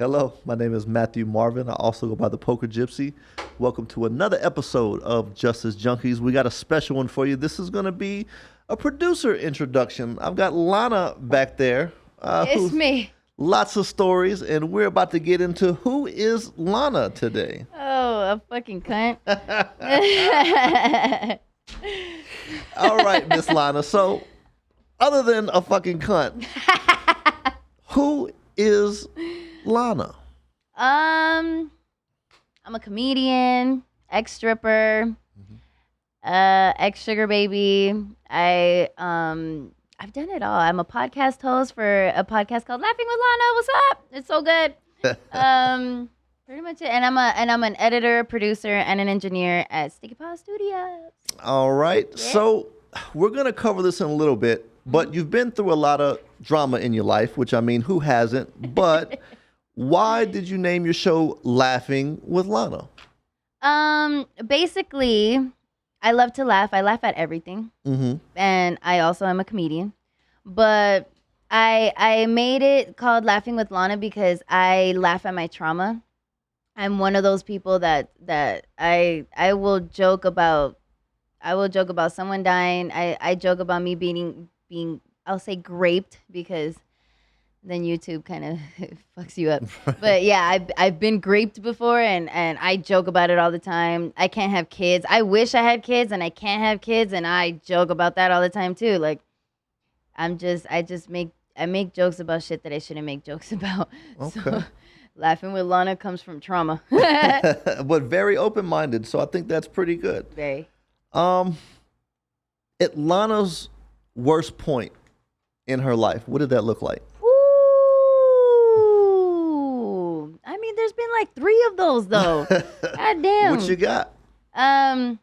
Hello, my name is Matthew Marvin. I also go by the Poker Gypsy. Welcome to another episode of Justice Junkies. We got a special one for you. This is going to be a producer introduction. I've got Lana back there. It's me. Lots of stories, and we're about to get into who is Lana today. Oh, a fucking cunt. All right, Miss Lana. So, other than a fucking cunt, who is Lana? I'm a comedian, ex-stripper, ex-sugar baby. I've done it all. I'm a podcast host for a podcast called Laughing with Lana. What's up? It's so good. Pretty much it. And I'm an editor, producer, and an engineer at Sticky Paw Studios. All right. Yeah. So, we're going to cover this in a little bit, but you've been through a lot of drama in your life, which I mean, who hasn't? But why did you name your show Laughing with Lana? Basically, I love to laugh. I laugh at everything. Mm-hmm. And I also am a comedian. But I made it called Laughing with Lana because I laugh at my trauma. I'm one of those people that I will joke about someone dying. I joke about me being I'll say graped because then YouTube kind of fucks you up. But yeah, I've been graped before and I joke about it all the time. I can't have kids. I wish I had kids and I can't have kids and I joke about that all the time too. Like I make jokes about shit that I shouldn't make jokes about. Okay. So, Laughing with Lana comes from trauma. But very open-minded, so I think that's pretty good. Very. At Lana's worst point in her life, what did that look like? Ooh. I mean, there's been like 3 of those though. God damn. What you got? Um,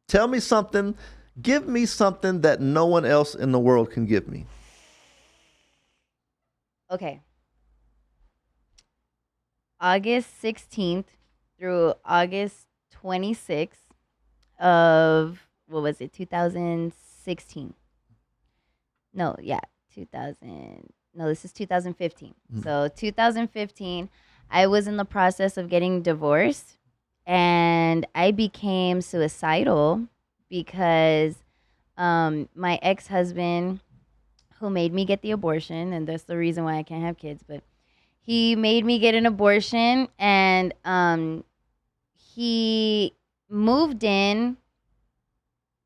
Tell me something. Give me something that no one else in the world can give me. okay. August 16th through August 26th of, what was it, 2016? No, yeah, 2000. No, this is 2015. So 2015, I was in the process of getting divorced and I became suicidal because my ex-husband, who made me get the abortion, and that's the reason why I can't have kids, but he made me get an abortion, and he moved in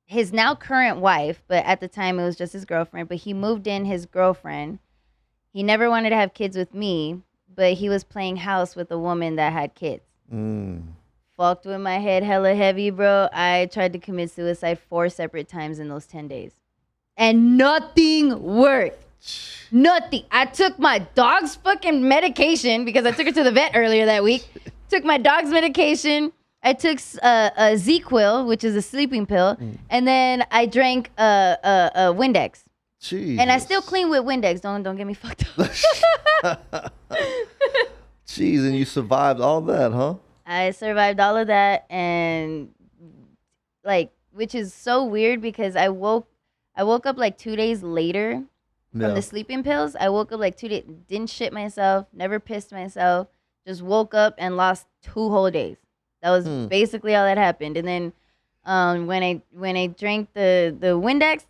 his now current wife, but at the time it was just his girlfriend, but he moved in his girlfriend. He never wanted to have kids with me, but he was playing house with a woman that had kids. Fucked with my head hella heavy, bro. I tried to commit suicide 4 separate times in those 10 days. And nothing worked. Nothing. I took my dog's fucking medication because I took her to the vet earlier that week. Took my dog's medication. I took a Z-Quil, which is a sleeping pill, and then I drank a Windex. Jeez. And I still clean with Windex. Don't get me fucked up. Jeez, and you survived all that, huh? I survived all of that, and like, which is so weird because I woke up like 2 days later from the sleeping pills. I woke up like 2 days, didn't shit myself, never pissed myself, just woke up and lost 2 whole days. That was basically all that happened. And then when I drank the Windex,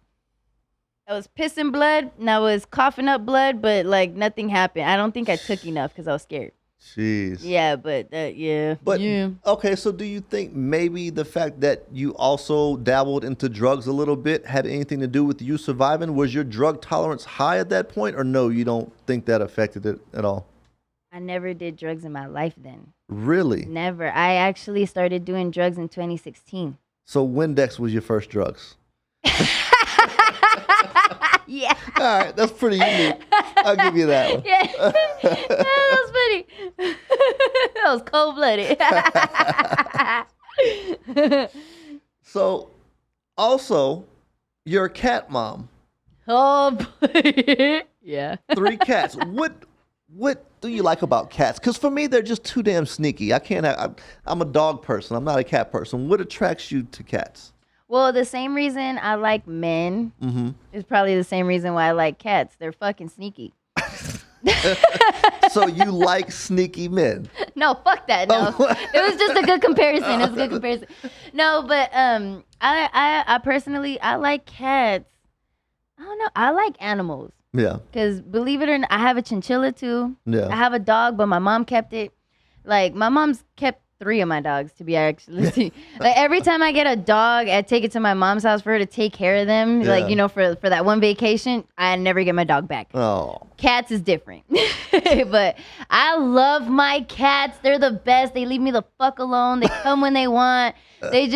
I was pissing blood and I was coughing up blood, but like nothing happened. I don't think I took enough because I was scared. Jeez. Yeah, but yeah. But yeah. okay, so do you think maybe the fact that you also dabbled into drugs a little bit had anything to do with you surviving? Was your drug tolerance high at that point, or no, you don't think that affected it at all? I never did drugs in my life then. Really? Never. I actually started doing drugs in 2016. So Windex was your first drugs? Yeah. All right, that's pretty unique. I'll give you that one. Yeah. That was funny. That was cold-blooded. So, also, you're a cat mom. Oh, boy. Yeah. 3 cats. What do you like about cats? Because for me, they're just too damn sneaky. I'm a dog person. I'm not a cat person. What attracts you to cats? Well, the same reason I like men is probably the same reason why I like cats. They're fucking sneaky. So you like sneaky men? No, fuck that. No, Oh. it was just a good comparison. It was a good comparison. No, but I personally I like cats. I don't know. I like animals Yeah, because believe it or not, I have a chinchilla too. I yeah. have a dog, but my mom kept it. Like my mom's kept 3 of my dogs to be actually. Like every time I get a dog, I take it to my mom's house for her to take care of them. Yeah. Like, you know, for that one vacation, I never get my dog back. Oh, Cats is different. But I love my cats. They're the best. They leave me the fuck alone. They come when they want. They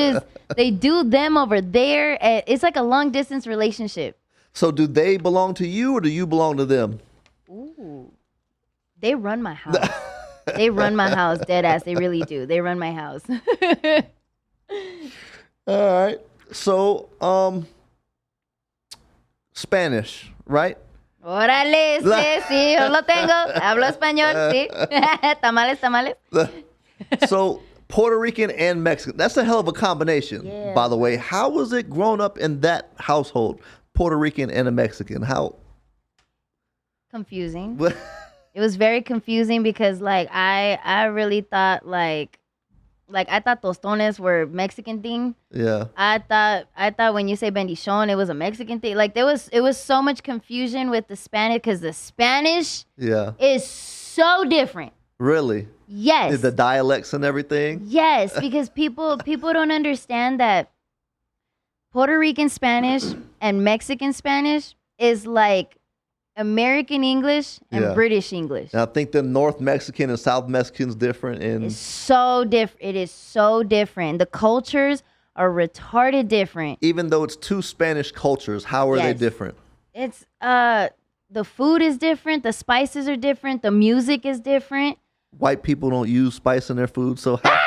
do them over there. It's like a long distance relationship. so do they belong to you or do you belong to them? Ooh. They run my house. They run my house, dead ass. They really do. They run my house. All right. So, Spanish, right? Órale, sí, sí, yo lo tengo. Hablo español, sí. Tamales, tamales. So, Puerto Rican and Mexican. That's a hell of a combination, Yeah. by the way. How was it growing up in that household? Puerto Rican and a Mexican. How? Confusing. It was very confusing because like I really thought like I thought tostones were Mexican thing. Yeah. I thought when you say bendición it was a Mexican thing. Like it was so much confusion with the Spanish because the Spanish Yeah. is so different. Really? Yes. The dialects and everything? Yes, because people don't understand that Puerto Rican Spanish and Mexican Spanish is like American English and Yeah. British English. And I think the North Mexican and South Mexican's different. And It's so different. It is so different. The cultures are retarded different. even though it's two Spanish cultures, how are they Yes. different? It's the food is different, the spices are different, the music is different. White people don't use spice in their food, so how,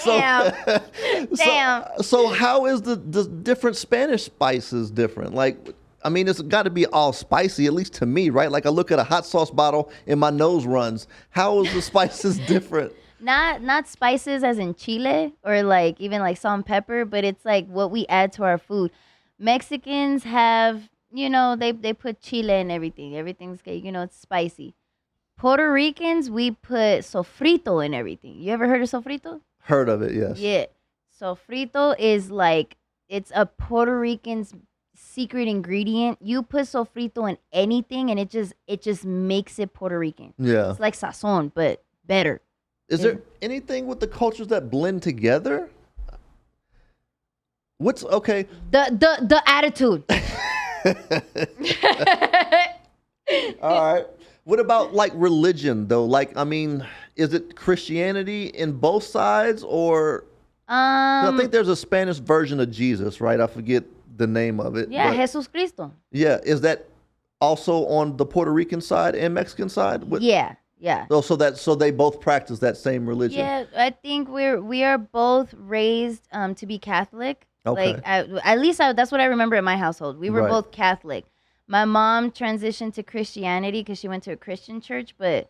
Damn. Damn. So how is the different Spanish spices different? Like, I mean, it's got to be all spicy, at least to me, right? Like I look at a hot sauce bottle and my nose runs. How is the spices different? Not spices as in chile or like even like salt and pepper, but it's like what we add to our food. Mexicans have, you know, they put chile in everything. Everything's, you know, it's spicy. Puerto Ricans, we put sofrito in everything. You ever heard of sofrito? Heard of it, yes. Yeah. Sofrito is like, it's a Puerto Rican's secret ingredient. You put sofrito in anything and it just makes it Puerto Rican. Yeah. It's like sazon, but better. Is there anything with the cultures that blend together? What's okay? The attitude. All right. What about like religion though? Like, I mean, is it Christianity in both sides, or I think there's a Spanish version of Jesus, right? I forget the name of it. Yeah, but- Jesus Cristo. yeah. Is that also on the Puerto Rican side and Mexican side? Yeah. Oh, so they both practice that same religion. Yeah, I think we are both raised to be Catholic. Okay. Like at least that's what I remember in my household. We were Right. both Catholic. My mom transitioned to Christianity because she went to a Christian church, but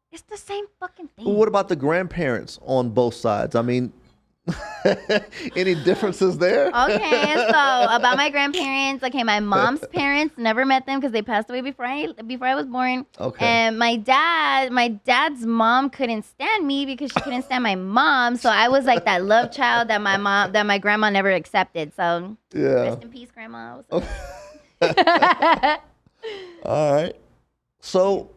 it's the same fucking thing. Well, what about the grandparents on both sides? I mean, any differences there? Okay, so about my grandparents. Okay, my mom's parents, never met them because they passed away before I was born. Okay. And my dad's mom couldn't stand me because she couldn't stand my mom. So I was like that love child that my grandma never accepted. So Yeah. rest in peace, grandma. All right. So,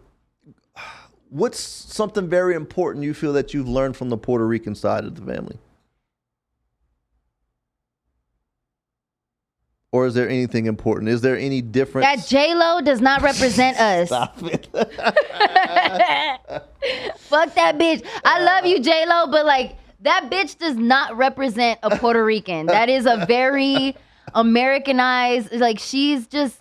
what's something very important you feel that you've learned from the Puerto Rican side of the family? Or is there anything important? Is there any difference? That J-Lo does not represent us. Stop it. Fuck that bitch. I love you, J-Lo, but like that bitch does not represent a Puerto Rican. That is a very Americanized, like she's just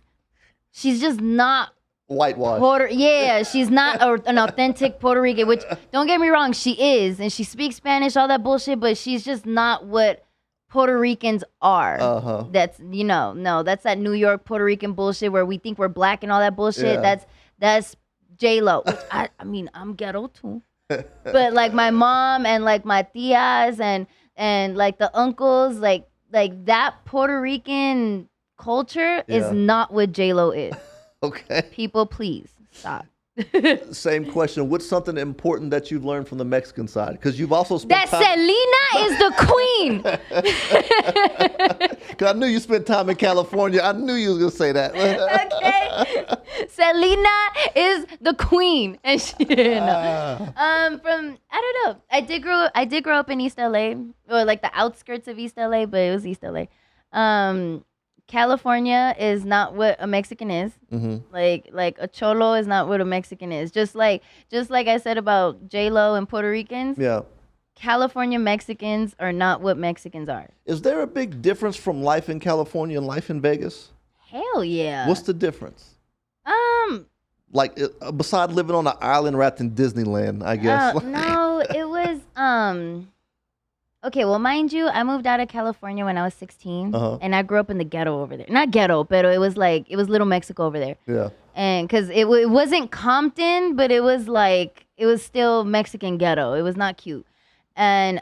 not Whitewash. Yeah, she's not an authentic Puerto Rican, which don't get me wrong, she is, and she speaks Spanish, all that bullshit, but she's just not what Puerto Ricans are. Uh-huh. That's, no, that's that New York Puerto Rican bullshit where we think we're black and all that bullshit. Yeah. That's J-Lo, which I mean, I'm ghetto too. But like my mom and like my tias and like the uncles, like that Puerto Rican culture Yeah. is not what J-Lo is. Okay. People, please stop. Same question. What's something important that you've learned from the Mexican side? Because you've also spent That Selena is the queen. Because I knew you spent time in California. I knew you was gonna say that. Okay. Selena is the queen. And she, no. From I don't know. I did grow up in East LA, or like the outskirts of East LA, but it was East LA. California is not what a Mexican is. Mm-hmm. Like a cholo is not what a Mexican is. Just like I said about J-Lo and Puerto Ricans. Yeah. California Mexicans are not what Mexicans are. Is there a big difference from life in California and life in Vegas? Hell yeah. What's the difference? Like Besides living on an island wrapped in Disneyland, I guess. No, it was okay, well, mind you, I moved out of California when I was 16, and I grew up in the ghetto over there. Not ghetto, but it was Little Mexico over there. Yeah. And because it wasn't Compton, but it was still Mexican ghetto. It was not cute. And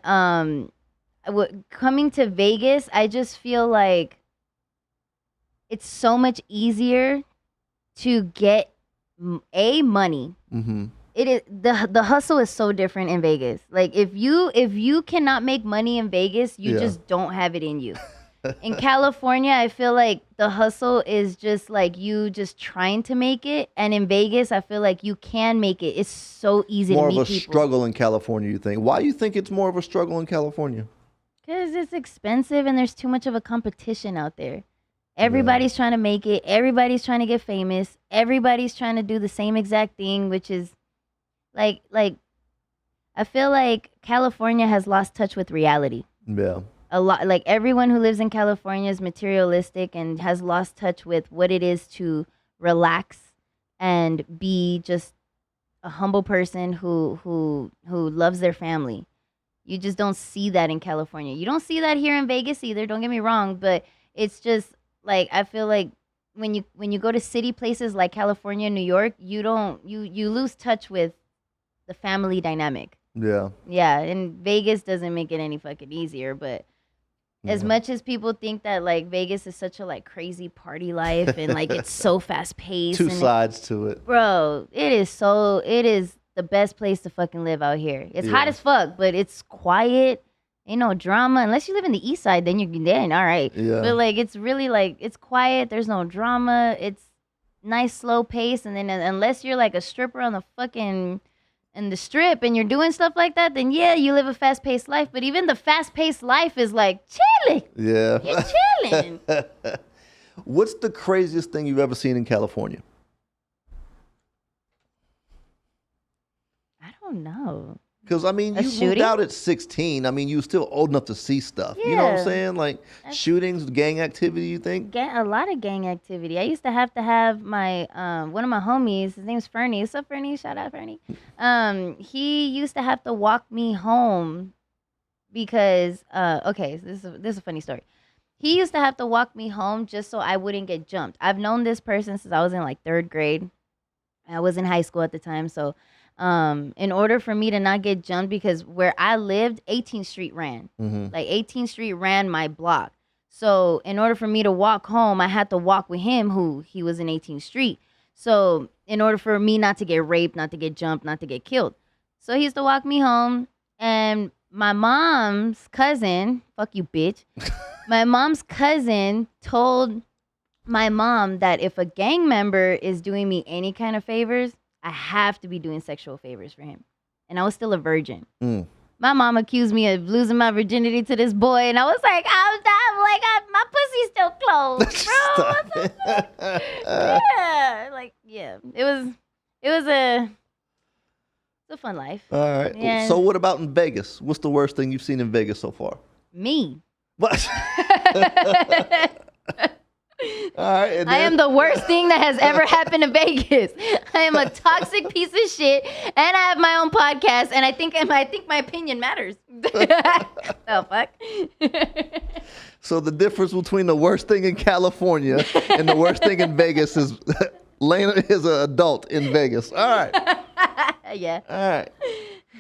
coming to Vegas, I just feel like it's so much easier to get money. Mm-hmm. It is the hustle is so different in Vegas. Like if you cannot make money in Vegas, you just don't have it in you. In California, I feel like the hustle is just like you just trying to make it, and in Vegas, I feel like you can make it. It's so easy to meet people. More of a struggle in California, you think? Why do you think it's more of a struggle in California? Because it's expensive and there's too much of a competition out there. Everybody's trying to make it. Everybody's trying to get famous. Everybody's trying to do the same exact thing, which is like I feel like California has lost touch with reality. Yeah. A lot, like everyone who lives in California is materialistic and has lost touch with what it is to relax and be just a humble person who loves their family. You just don't see that in California. You don't see that here in Vegas either, don't get me wrong, but it's just like I feel like when you go to city places like California, New York, you lose touch with the family dynamic. Yeah. Yeah, and Vegas doesn't make it any fucking easier, but as much as people think that like Vegas is such a like crazy party life and like it's so fast paced. Two sides to it. Bro, it is the best place to fucking live out here. It's hot as fuck, but it's quiet. Ain't no drama. Unless you live in the east side, then you're then all right. Yeah. But like it's really like it's quiet, there's no drama, it's nice slow pace, and then unless you're like a stripper on the fucking in the strip and you're doing stuff like that, then yeah, you live a fast-paced life. But even the fast-paced life is like chilling. Yeah. You're chilling. What's the craziest thing you've ever seen in California? I don't know. Because, I mean, you moved out at 16. I mean, you were still old enough to see stuff. Yeah. You know what I'm saying? Like shootings, gang activity, you think? A lot of gang activity. I used to have my, one of my homies, his name's Fernie. What's up, Fernie? Shout out, Fernie. He used to have to walk me home because, okay, so this is a funny story. He used to have to walk me home just so I wouldn't get jumped. I've known this person since I was in like 3rd grade. I was in high school at the time, so in order for me to not get jumped, because where I lived, 18th Street ran. Mm-hmm. Like 18th Street ran my block. So in order for me to walk home, I had to walk with him he was in 18th Street. So in order for me not to get raped, not to get jumped, not to get killed. So he used to walk me home, and my mom's cousin, fuck you, bitch. My mom's cousin told my mom that if a gang member is doing me any kind of favors, I have to be doing sexual favors for him. And I was still a virgin. Mm. My mom accused me of losing my virginity to this boy. And I was like, my pussy's still closed, bro. What the fuck? Yeah. Like, yeah. It was a fun life. All right. Yeah. So what about in Vegas? What's the worst thing you've seen in Vegas so far? Me. What? All right, I am the worst thing that has ever happened to Vegas. I am a toxic piece of shit, and I have my own podcast, and I think my opinion matters. Oh, fuck. So the difference between the worst thing in California and the worst thing in Vegas is Lena is an adult in Vegas. All right. Yeah. All right.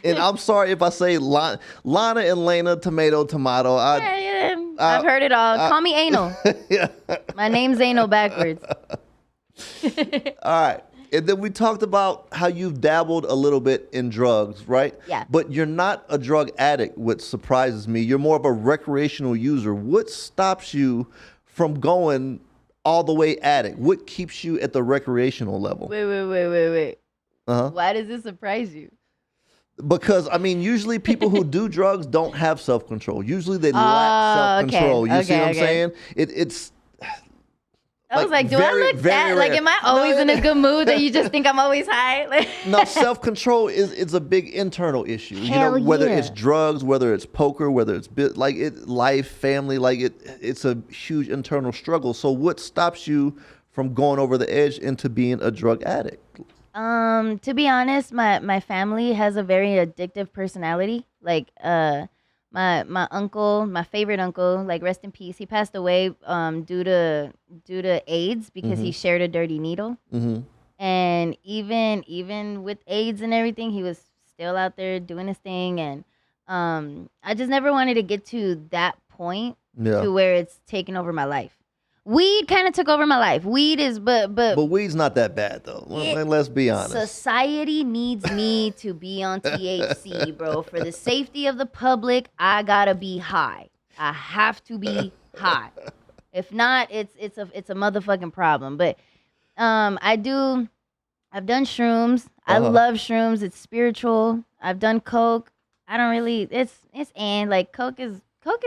And I'm sorry if I say Lana and Lena, tomato. I've heard it all. Call me Anal. Yeah. My name's Anal backwards. All right. And then we talked about how you've dabbled a little bit in drugs, right? Yeah. But you're not a drug addict, which surprises me. You're more of a recreational user. What stops you from going all the way addict? What keeps you at the recreational level? Wait. Uh-huh. Why does this surprise you? Because I mean, usually people who do drugs don't have self-control. Usually they lack Oh, self-control. okay, You see what I'm okay. saying? It's I was like, do very, I look very that? Like, rare. am I always No, in a good mood that you just think I'm always high? Like, no, self-control is a big internal issue. Hell Whether yeah. it's drugs, whether it's poker, whether it's life, family, it's a huge internal struggle. So what stops you from going over the edge into being a drug addict? To be honest, my family has a very addictive personality. Like, my uncle, my favorite uncle, like rest in peace, he passed away due to AIDS because he shared a dirty needle. Mm-hmm. And even with AIDS and everything, he was still out there doing his thing. And I just never wanted to get to that point Yeah. to where it's taken over my life. Weed kind of took over my life. Weed is, but But weed's not that bad though. Let's be honest. society needs me to be on THC, bro. For the safety of the public, I gotta be high. I have to be high. If not, it's a motherfucking problem. But I've done shrooms. I love shrooms. It's spiritual. I've done coke. I don't really. It's like coke is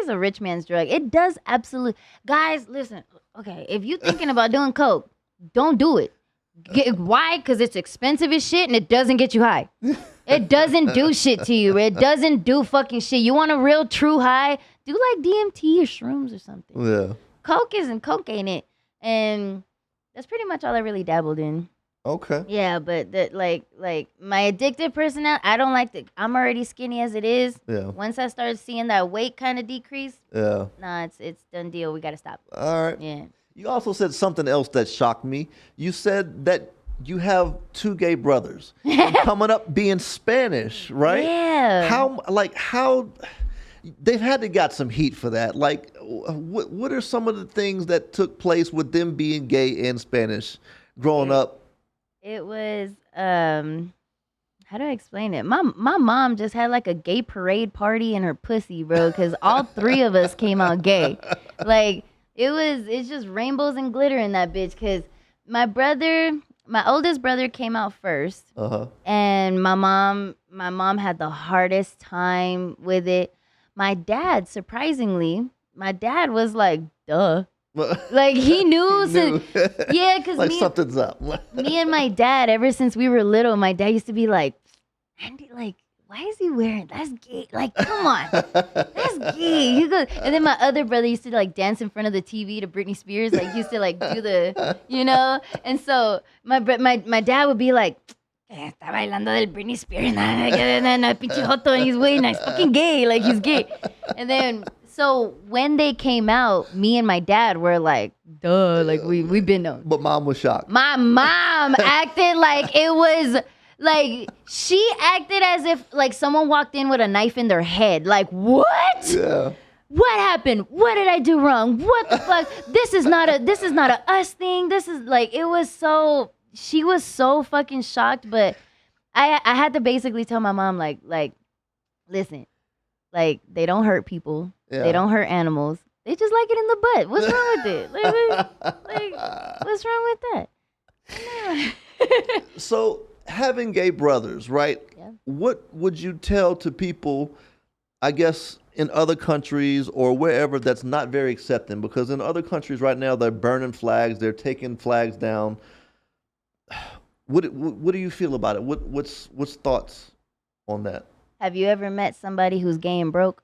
a rich man's drug. It does absolutely. Guys, listen. Okay, if you thinking about doing coke, don't do it. Why? Because it's expensive as shit and it doesn't get you high. It doesn't do shit to you. It doesn't do fucking shit. You want a real true high? Do like DMT or shrooms or something. Yeah. Coke ain't it. And that's pretty much all I really dabbled in. Okay. Yeah, but that like my addictive personality, I don't like to. I'm already skinny as it is. Yeah. Once I start seeing that weight kind of decrease, Yeah. nah, it's done deal. We gotta stop. All right. Yeah. You also said something else that shocked me. You said that you have two gay brothers and coming up being Spanish, right? Yeah. How they've had to got some heat for that. Like, what are some of the things that took place with them being gay and Spanish growing up? It was how do I explain it? My mom just had like a gay parade party in her pussy, bro, because all three of us came out gay. Like it's just rainbows and glitter in that bitch. Because my oldest brother came out first, and my mom had the hardest time with it. My dad, surprisingly, was like, duh. Like he knew. Yeah, because like something's up. me and my dad, ever since we were little, my dad used to be like, Andy, like, why is he wearing? That's gay. Like, come on, that's gay. You go. And then my other brother used to like dance in front of the TV to Britney Spears. Like, he used to like do the, And so my dad would be like, está bailando del Britney Spears. No, pinche joto. And he's way nice, fucking gay. Like he's gay. And then. So when they came out, me and my dad were like, duh, like we've been known. But mom was shocked. My mom acted like it was like she acted as if like someone walked in with a knife in their head. Like, what? Yeah. What happened? What did I do wrong? What the fuck? This is not a us thing. This is like she was so fucking shocked, but I had to basically tell my mom like listen, like they don't hurt people. Yeah. They don't hurt animals. They just like it in the butt. What's wrong with it? Like, what's wrong with that? So having gay brothers, right? Yeah. What would you tell to people, I guess, in other countries or wherever that's not very accepting? Because in other countries right now, they're burning flags. They're taking flags down. What do you feel about it? What's thoughts on that? Have you ever met somebody who's gay and broke?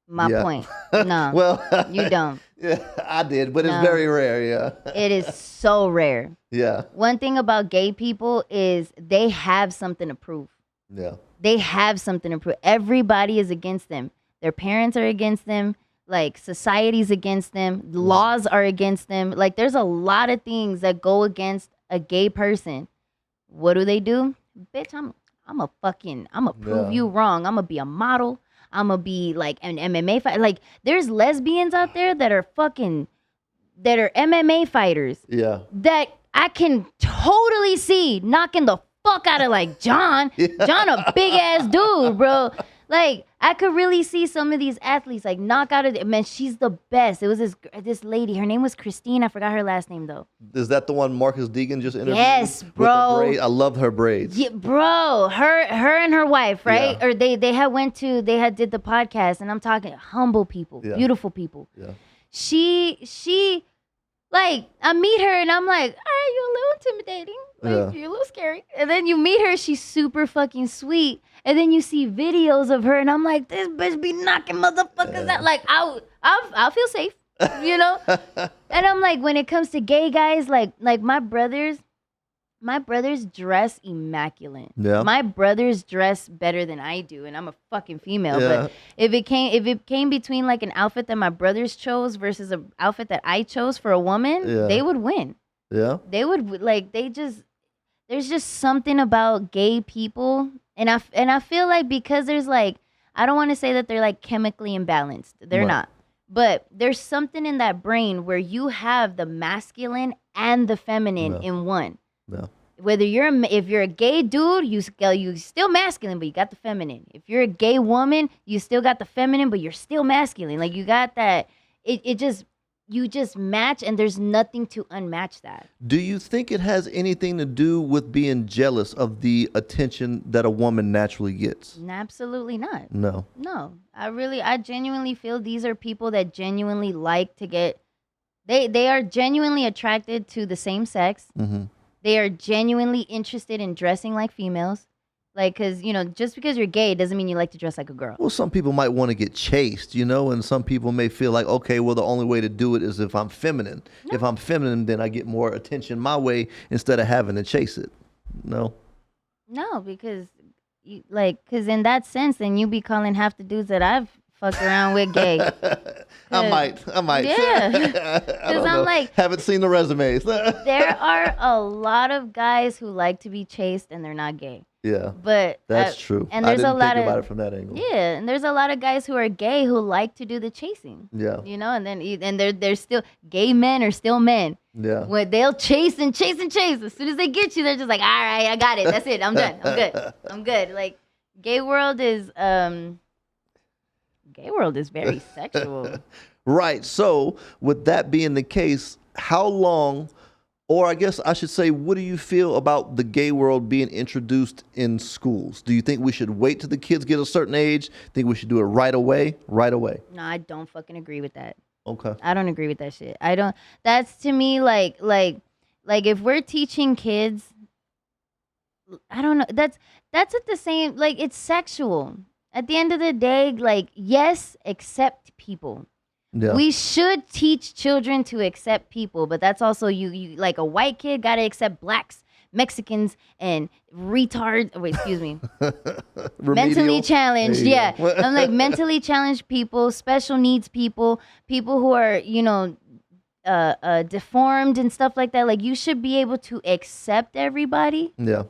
My Yeah. point. No. Well, You don't. Yeah, I did, but No. it's very rare. Yeah. It is so rare. Yeah. One thing about gay people is they have something to prove. Yeah. They have something to prove. Everybody is against them. Their parents are against them. Like society's against them. Laws are against them. Like there's a lot of things that go against a gay person. What do? Bitch, I'm gonna prove Yeah. you wrong. I'm gonna be a model. I'm gonna be like an MMA fighter. Like there's lesbians out there that are MMA fighters Yeah. that I can totally see knocking the fuck out of like John. John, a big ass dude, bro. Like, I could really see some of these athletes like knock out of it. Man, she's the best. It was this lady. Her name was Christine. I forgot her last name though. Is that the one Marcus Deegan just interviewed? Yes, With bro. the braid? I love her braids. Yeah, bro. Her and her wife, right? Yeah. Or they had did the podcast, and I'm talking humble people, Yeah. beautiful people. Yeah. She like, I meet her and I'm like, all right, you're a little intimidating. Like, Yeah. you're a little scary. And then you meet her, she's super fucking sweet. And then you see videos of her and I'm like, this bitch be knocking motherfuckers out. Like, I'll feel safe, you know? And I'm like, when it comes to gay guys, like my brothers dress immaculate. Yeah. My brothers dress better than I do, and I'm a fucking female. Yeah. But if it came between like an outfit that my brothers chose versus an outfit that I chose for a woman, Yeah. they would win. Yeah. They would there's just something about gay people, and I feel like because there's like, I don't want to say that they're like chemically imbalanced. They're Right. not. But there's something in that brain where you have the masculine and the feminine Yeah. in one. Yeah. Whether if you're a gay dude, you still masculine, but you got the feminine. If you're a gay woman, you still got the feminine, but you're still masculine. Like, you got that. You just match, and there's nothing to unmatch that. Do you think it has anything to do with being jealous of the attention that a woman naturally gets? Absolutely not. No. No, I genuinely feel these are people that genuinely like to get. They are genuinely attracted to the same sex. Mm-hmm. They are genuinely interested in dressing like females. Like, because, just because you're gay doesn't mean you like to dress like a girl. Well, some people might want to get chased, and some people may feel like, okay, well, the only way to do it is if I'm feminine. No. If I'm feminine, then I get more attention my way instead of having to chase it. No. No, because, because in that sense, then you be calling half the dudes that I've fucked around with gay. I might. Yeah. I don't I'm know. like- haven't seen the resumes. There are a lot of guys who like to be chased and they're not gay. Yeah, But that's true. and I there's didn't a lot think of about it from that angle. yeah, and there's a lot of guys who are gay who like to do the chasing. Yeah, And then they're still gay men are still men. yeah. When they'll chase and chase and chase. As soon as they get you, they're just like, all right, I got it. That's it. I'm done. I'm good. I'm good. Like, gay world is very sexual. Right. So, with that being the case, how long, or I guess I should say, what do you feel about the gay world being introduced in schools? Do you think we should wait till the kids get a certain age? Think we should do it right away? Right away. No, I don't fucking agree with that. Okay. I don't agree with that shit. I don't. That's to me like if we're teaching kids, I don't know. That's at the same, like, it's sexual. At the end of the day, like, yes, accept people. Yeah. We should teach children to accept people, but that's also you like a white kid got to accept blacks, Mexicans, and retards. Wait, excuse me. Mentally Remedial. challenged. There you Yeah. go. I'm like mentally challenged people, special needs people who are, deformed and stuff like that. Like, you should be able to accept everybody. Yeah.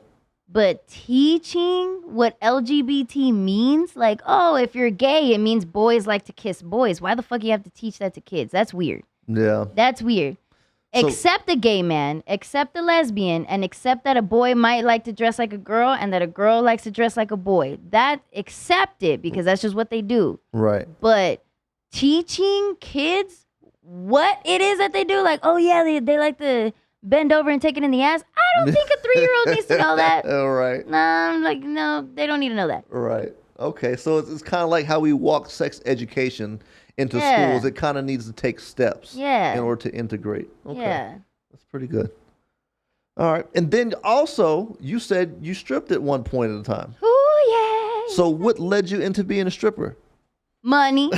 But teaching what LGBT means, like, oh, if you're gay, it means boys like to kiss boys. Why the fuck you have to teach that to kids? That's weird. Yeah. That's weird. So- Accept the gay man, accept the lesbian, and accept that a boy might like to dress like a girl and that a girl likes to dress like a boy. Accept it, because that's just what they do. Right. But teaching kids what it is that they do, like, oh yeah, they like to bend over and take it in the ass. I don't think a 3-year-old needs to know that. All right. No, they don't need to know that. Right. Okay. So it's kind of like how we walk sex education into Yeah. schools. It kind of needs to take steps Yeah. in order to integrate. Okay. Yeah. That's pretty good. All right. And then also, you said you stripped at one point at a time. Ooh, yeah. So what led you into being a stripper? Money.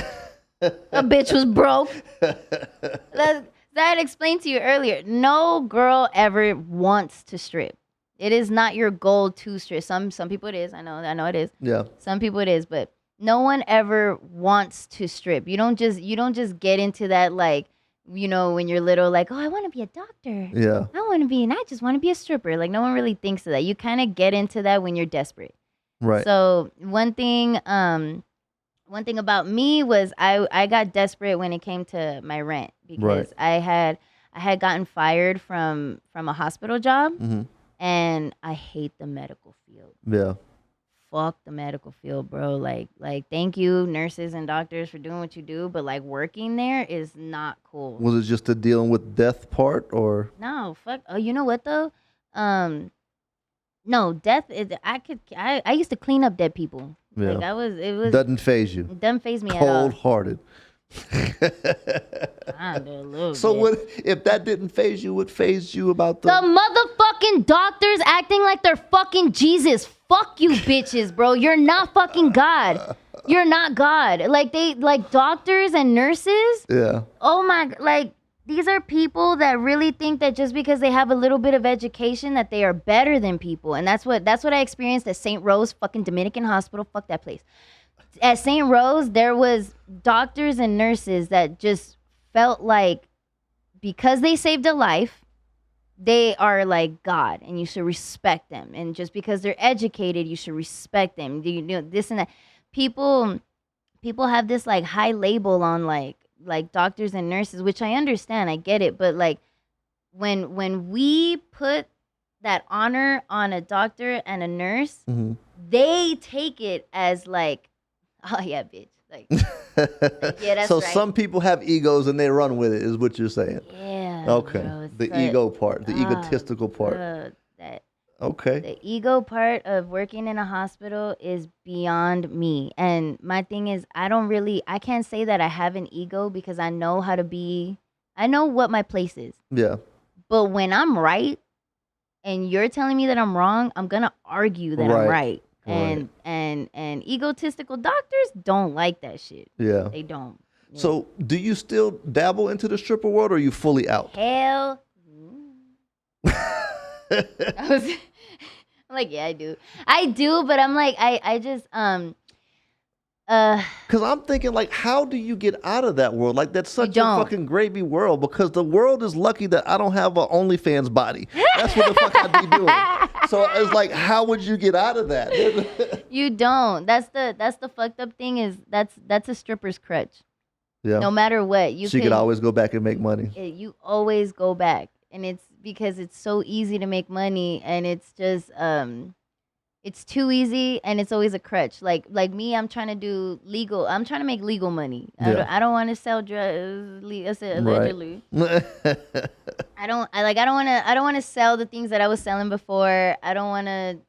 A bitch was broke. That I had explained to you earlier. No girl ever wants to strip. It is not your goal to strip. Some people it is. I know it is. Yeah. Some people it is, but no one ever wants to strip. You don't just get into that, like, when you're little, like, oh, I want to be a doctor. Yeah. I just want to be a stripper. Like, no one really thinks of that. You kind of get into that when you're desperate. Right. So one thing about me was I got desperate when it came to my rent, because Right. I I had gotten fired from a hospital job, Mhm. and I hate the medical field. Yeah. Fuck the medical field, bro. Like thank you nurses and doctors for doing what you do, but like working there is not cool. Was it just the dealing with death part, or? No, fuck. Oh, you know what though? No, death is. I used to clean up dead people. Yeah. Like it was Doesn't phase you. doesn't phase me at all. Cold-hearted. Kinda, a little So bit. what if that didn't phase you? What phased you about The motherfucking doctors acting like they're fucking Jesus. Fuck you, bitches, bro. You're not fucking God. You're not God. Like doctors and nurses. Yeah. Oh my, like these are people that really think that just because they have a little bit of education that they are better than people, and that's what I experienced at St. Rose fucking Dominican Hospital. Fuck that place. At St. Rose, there was doctors and nurses that just felt like because they saved a life, they are like God, and you should respect them. And just because they're educated, you should respect them. You know this and that. People have this like high label on like doctors and nurses, which I understand, I get it, but like when we put that honor on a doctor and a nurse, Mhm. they take it as like, oh yeah, bitch. Like, yeah, that's So right. some people have egos and they run with it, is what you're saying. Yeah. Okay. Bro, it's The like, ego part, the egotistical part. that Okay. the ego part of working in a hospital is beyond me. And my thing is, I can't say that I have an ego because I know I know what my place is. Yeah. But when I'm right and you're telling me that I'm wrong, I'm going to argue that I'm Right. right. And egotistical doctors don't like that shit. Yeah. They don't. Yeah. So do you still dabble into the stripper world, or are you fully out? Hell. I was I'm like, yeah, I do, but I'm like, I just Because I'm thinking, like, how do you get out of that world? Like, that's such a don't. fucking gravy world, because the world is lucky that I don't have an OnlyFans body. That's what the fuck I'd be doing. So it's like, how would you get out of that? You don't. That's the fucked up thing is that's a stripper's crutch. Yeah. No matter what, She could always go back and make money. You always go back, and it's because it's so easy to make money, and it's just it's too easy, and it's always a crutch. Like me, I'm trying to do legal. I'm trying to make legal money. Yeah. I don't want to sell drugs. I said allegedly. I don't want to sell the things that I was selling before. I don't want to,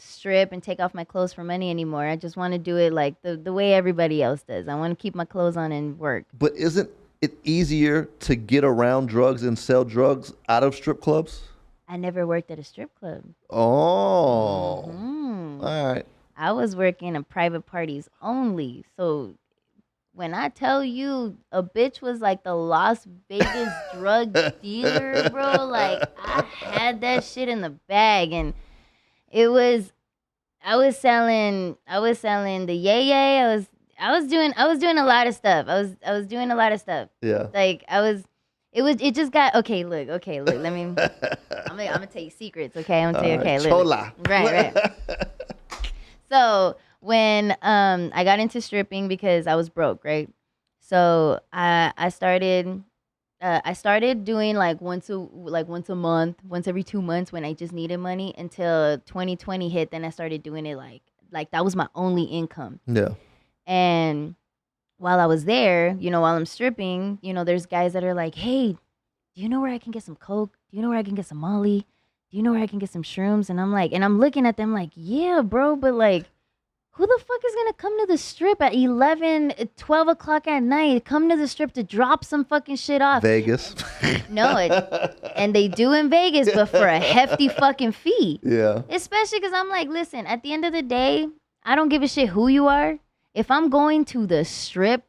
strip and take off my clothes for money anymore. I just want to do it like the way everybody else does. I want to keep my clothes on and work. But isn't it easier to get around drugs and sell drugs out of strip clubs? I never worked at a strip club. Oh. Mhm. All right. I was working in private parties only. So when I tell you a bitch was like the Las Vegas drug dealer, bro, like I had that shit in the bag, and I was selling the yay. I was doing a lot of stuff. I was doing a lot of stuff. Yeah. Like it just got okay, look, let me I'm gonna tell you secrets, okay? I'm gonna tell you, okay, look. Chola. Right. So when I got into stripping because I was broke, right? So I started doing like once a month, once every 2 months when I just needed money until 2020 hit. Then I started doing it like that was my only income. Yeah. And while I was there, while I'm stripping, there's guys that are like, hey, do you know where I can get some coke? Do you know where I can get some Molly? Do you know where I can get some shrooms? And I'm looking at them like, yeah, bro, but like, who the fuck is going to come to the strip at 11, 12 o'clock at night, come to the strip to drop some fucking shit off? Vegas. No, and they do in Vegas, but for a hefty fucking fee. Yeah. Especially because I'm like, listen, at the end of the day, I don't give a shit who you are. If I'm going to the strip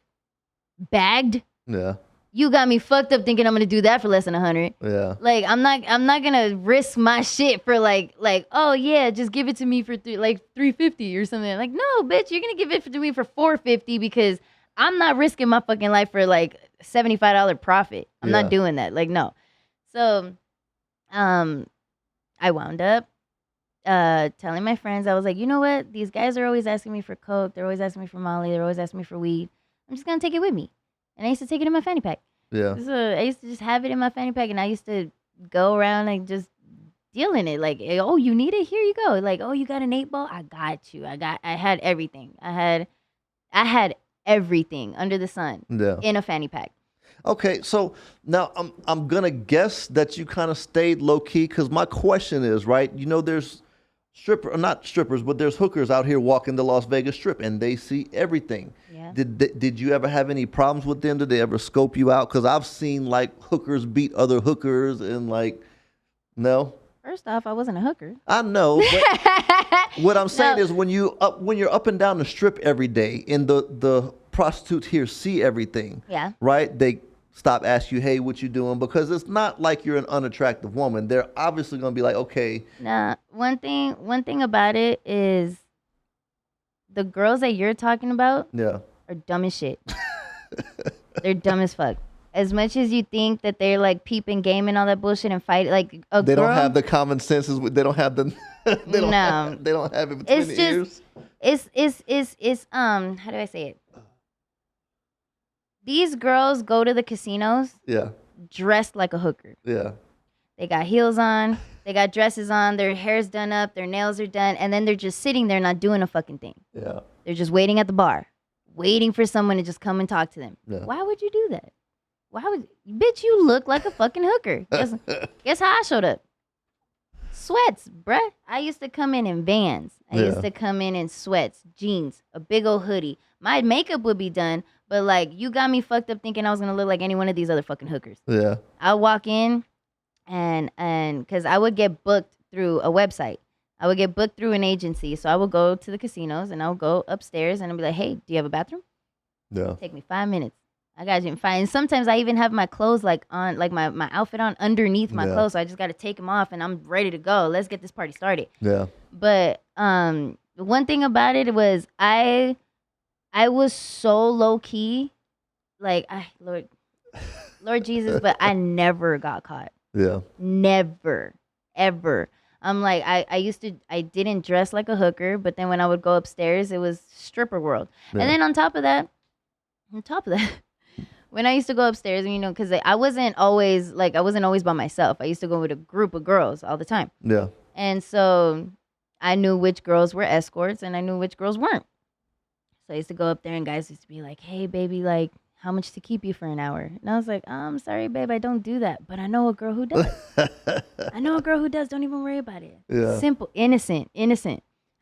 bagged, Yeah. you got me fucked up thinking I'm gonna do that for less than 100. Yeah. Like I'm not gonna risk my shit for like oh yeah, just give it to me for $350 or something. Like no, bitch, you're gonna give it to me for $450 because I'm not risking my fucking life for like $75 profit. I'm Yeah. not doing that. Like no. So, I wound up telling my friends, I was like, you know what? These guys are always asking me for coke. They're always asking me for Molly. They're always asking me for weed. I'm just gonna take it with me. And I used to take it in my fanny pack. Yeah. I used to just have it in my fanny pack, and I used to go around and just dealing it. Like, oh, you need it? Here you go. Like, oh, you got an 8 ball? I got you. I had everything. I had everything under the sun Yeah. in a fanny pack. Okay, so now I'm gonna guess that you kind of stayed low key because my question is, right? You know, there's not strippers, but there's hookers out here walking the Las Vegas Strip, and they see everything. Yeah. Did you ever have any problems with them? Did they ever scope you out? Because I've seen like hookers beat other hookers, and like, no. First off, I wasn't a hooker. I know, but what I'm saying No. is when you're up and down the strip every day, and the prostitutes here see everything, Yeah. right? They stop asking you, hey, what you doing? Because it's not like you're an unattractive woman. They're obviously gonna be like, okay, Nah, one thing about it is the girls that you're talking about yeah, are dumb as shit. They're dumb as fuck. As much as you think that they're like peeping game and all that bullshit and fight, like a they girl, don't have the common senses. They don't have the. They don't No. they don't have it between It's the just- ears. it's how do I say it? These girls go to the casinos Yeah, dressed like a hooker. yeah, They got heels on, they got dresses on, their hair's done up, their nails are done, and then they're just sitting there not doing a fucking thing. yeah, They're just waiting at the bar, waiting for someone to just come and talk to them. yeah. Why would you do that? Why would, bitch, you look like a fucking hooker. Guess how I showed up? Sweats, bruh. I used to come in Vans. I Yeah. used to come in sweats, jeans, a big old hoodie. My makeup would be done, but like you got me fucked up thinking I was gonna look like any one of these other fucking hookers. Yeah, I walk in and because I would get booked through a website. I would get booked through an agency. So I would go to the casinos and I would go upstairs and I'd be like, hey, do you have a bathroom? yeah, Take me 5 minutes. I got you in 5. And sometimes I even have my clothes like on, like my outfit on underneath my Yeah. clothes. So I just got to take them off and I'm ready to go. Let's get this party started. yeah, But one thing about it was I was so low key, like Lord Jesus, but I never got caught. yeah, Never, ever. I'm like I didn't dress like a hooker, but then when I would go upstairs, it was stripper world. Yeah. And then on top of that, when I used to go upstairs, because I wasn't always by myself. I used to go with a group of girls all the time. yeah, And so I knew which girls were escorts and I knew which girls weren't. So I used to go up there and guys used to be like, hey, baby, like, how much to keep you for an hour? And I was like, I'm sorry, babe, I don't do that. But I know a girl who does. I know a girl who does. Don't even worry about it. Yeah. Simple, innocent.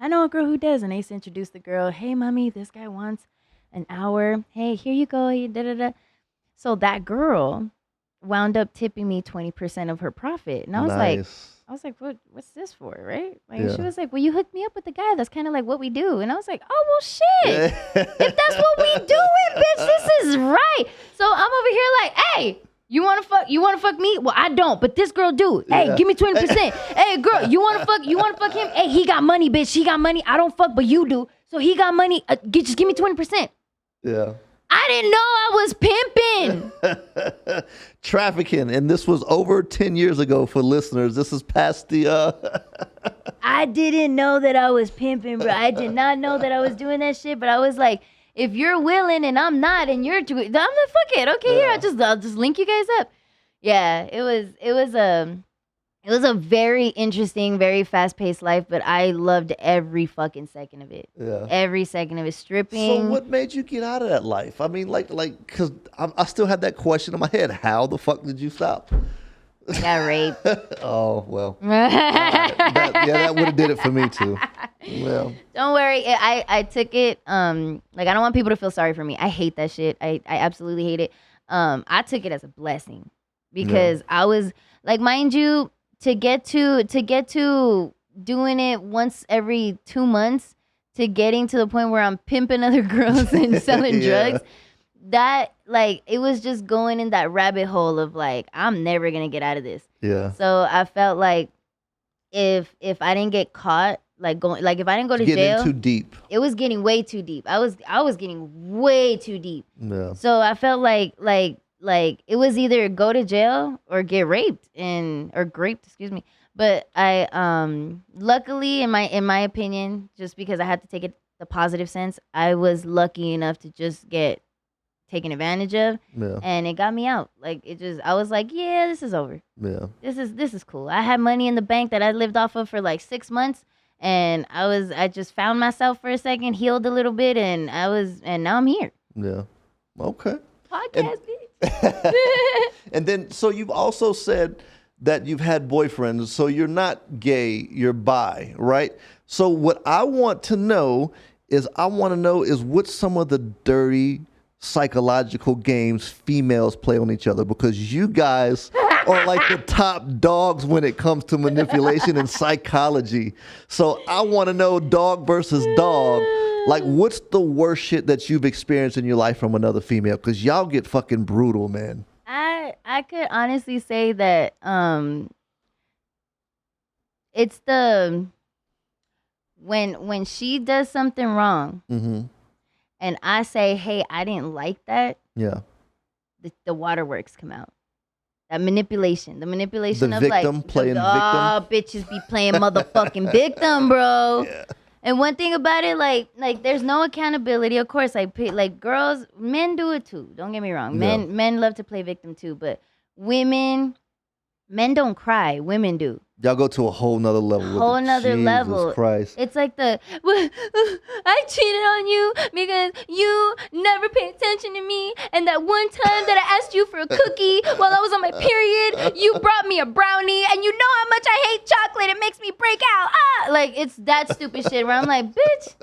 I know a girl who does. And I used to introduce the girl, hey, mommy, this guy wants an hour. Hey, here you go. Da-da-da. So that girl wound up tipping me 20% of her profit. And I was like, what's this for, right? Like Yeah. she was like, well, you hooked me up with the guy. That's kind of like what we do. And I was like, oh well, shit. If that's what we doing, bitch, this is right. So I'm over here like, hey, you wanna fuck me? Well, I don't, but this girl do. Hey, Yeah. give me 20%. Hey, girl, you wanna fuck him? Hey, he got money, bitch. He got money. I don't fuck, but you do. So he got money. Just give me 20%. Yeah. I didn't know I was pimping. Trafficking, and this was over 10 years ago for listeners. This is past the I didn't know that I was pimping, bro. I did not know that I was doing that shit. But I was like, if you're willing and I'm not, and you're doing, I'm like, fuck it. Okay, here, I'll just link you guys up. Yeah, it was a very interesting, very fast paced life. But I loved every fucking second of it. Yeah. Every second of it. So Stripping. what made you get out of that life? I mean, like, because I still have that question in my head. How the fuck did you stop? I got raped. Oh, well. That would have did it for me too. Well, Don't worry. I took it. Like I don't want people to feel sorry for me. I hate that shit. I absolutely hate it. I took it as a blessing because I was like, mind you, to get to doing it once every 2 months to getting to the point where I'm pimping other girls and selling Yeah. drugs. That like it was just going in that rabbit hole of like I'm never gonna get out of this. yeah. So I felt like if I didn't get caught, like going, like if I didn't go to Getting jail, in too deep. it was getting way too deep. I was getting way too deep. Yeah. So I felt like it was either go to jail or get raped or graped, excuse me. But I luckily in my opinion, just because I had to take it the positive sense, I was lucky enough to just get taken advantage of, Yeah. and it got me out. Like I was like, yeah, this is over. Yeah. This is cool. I had money in the bank that I lived off of for like 6 months, and I just found myself for a second, healed a little bit, and now I'm here. Yeah. Okay. Podcast, bitch. And then, so you've also said that you've had boyfriends, so you're not gay, you're bi, right? So what I want to know is what's some of the dirty psychological games females play on each other, because you guys are like the top dogs when it comes to manipulation and psychology. So I want to know, dog versus dog, like what's the worst shit that you've experienced in your life from another female? Because y'all get fucking brutal, man. I could honestly say that it's the when she does something wrong, Mm-hmm. and I say, hey, I didn't like that, Yeah. the waterworks come out. That manipulation. The manipulation The of victim, like playing oh, bitches be playing motherfucking victim, bro. Yeah. And one thing about it, like there's no accountability. Of course, like girls, men do it too. Don't get me wrong. Men love to play victim too, but men don't cry. Women do. Y'all go to a whole nother level. Jesus Christ. It's like I cheated on you because you never paid attention to me. And that one time that I asked you for a cookie while I was on my period, you brought me a brownie. And you know how much I hate chocolate. It makes me break out. Ah! Like, it's that stupid shit where I'm like, bitch,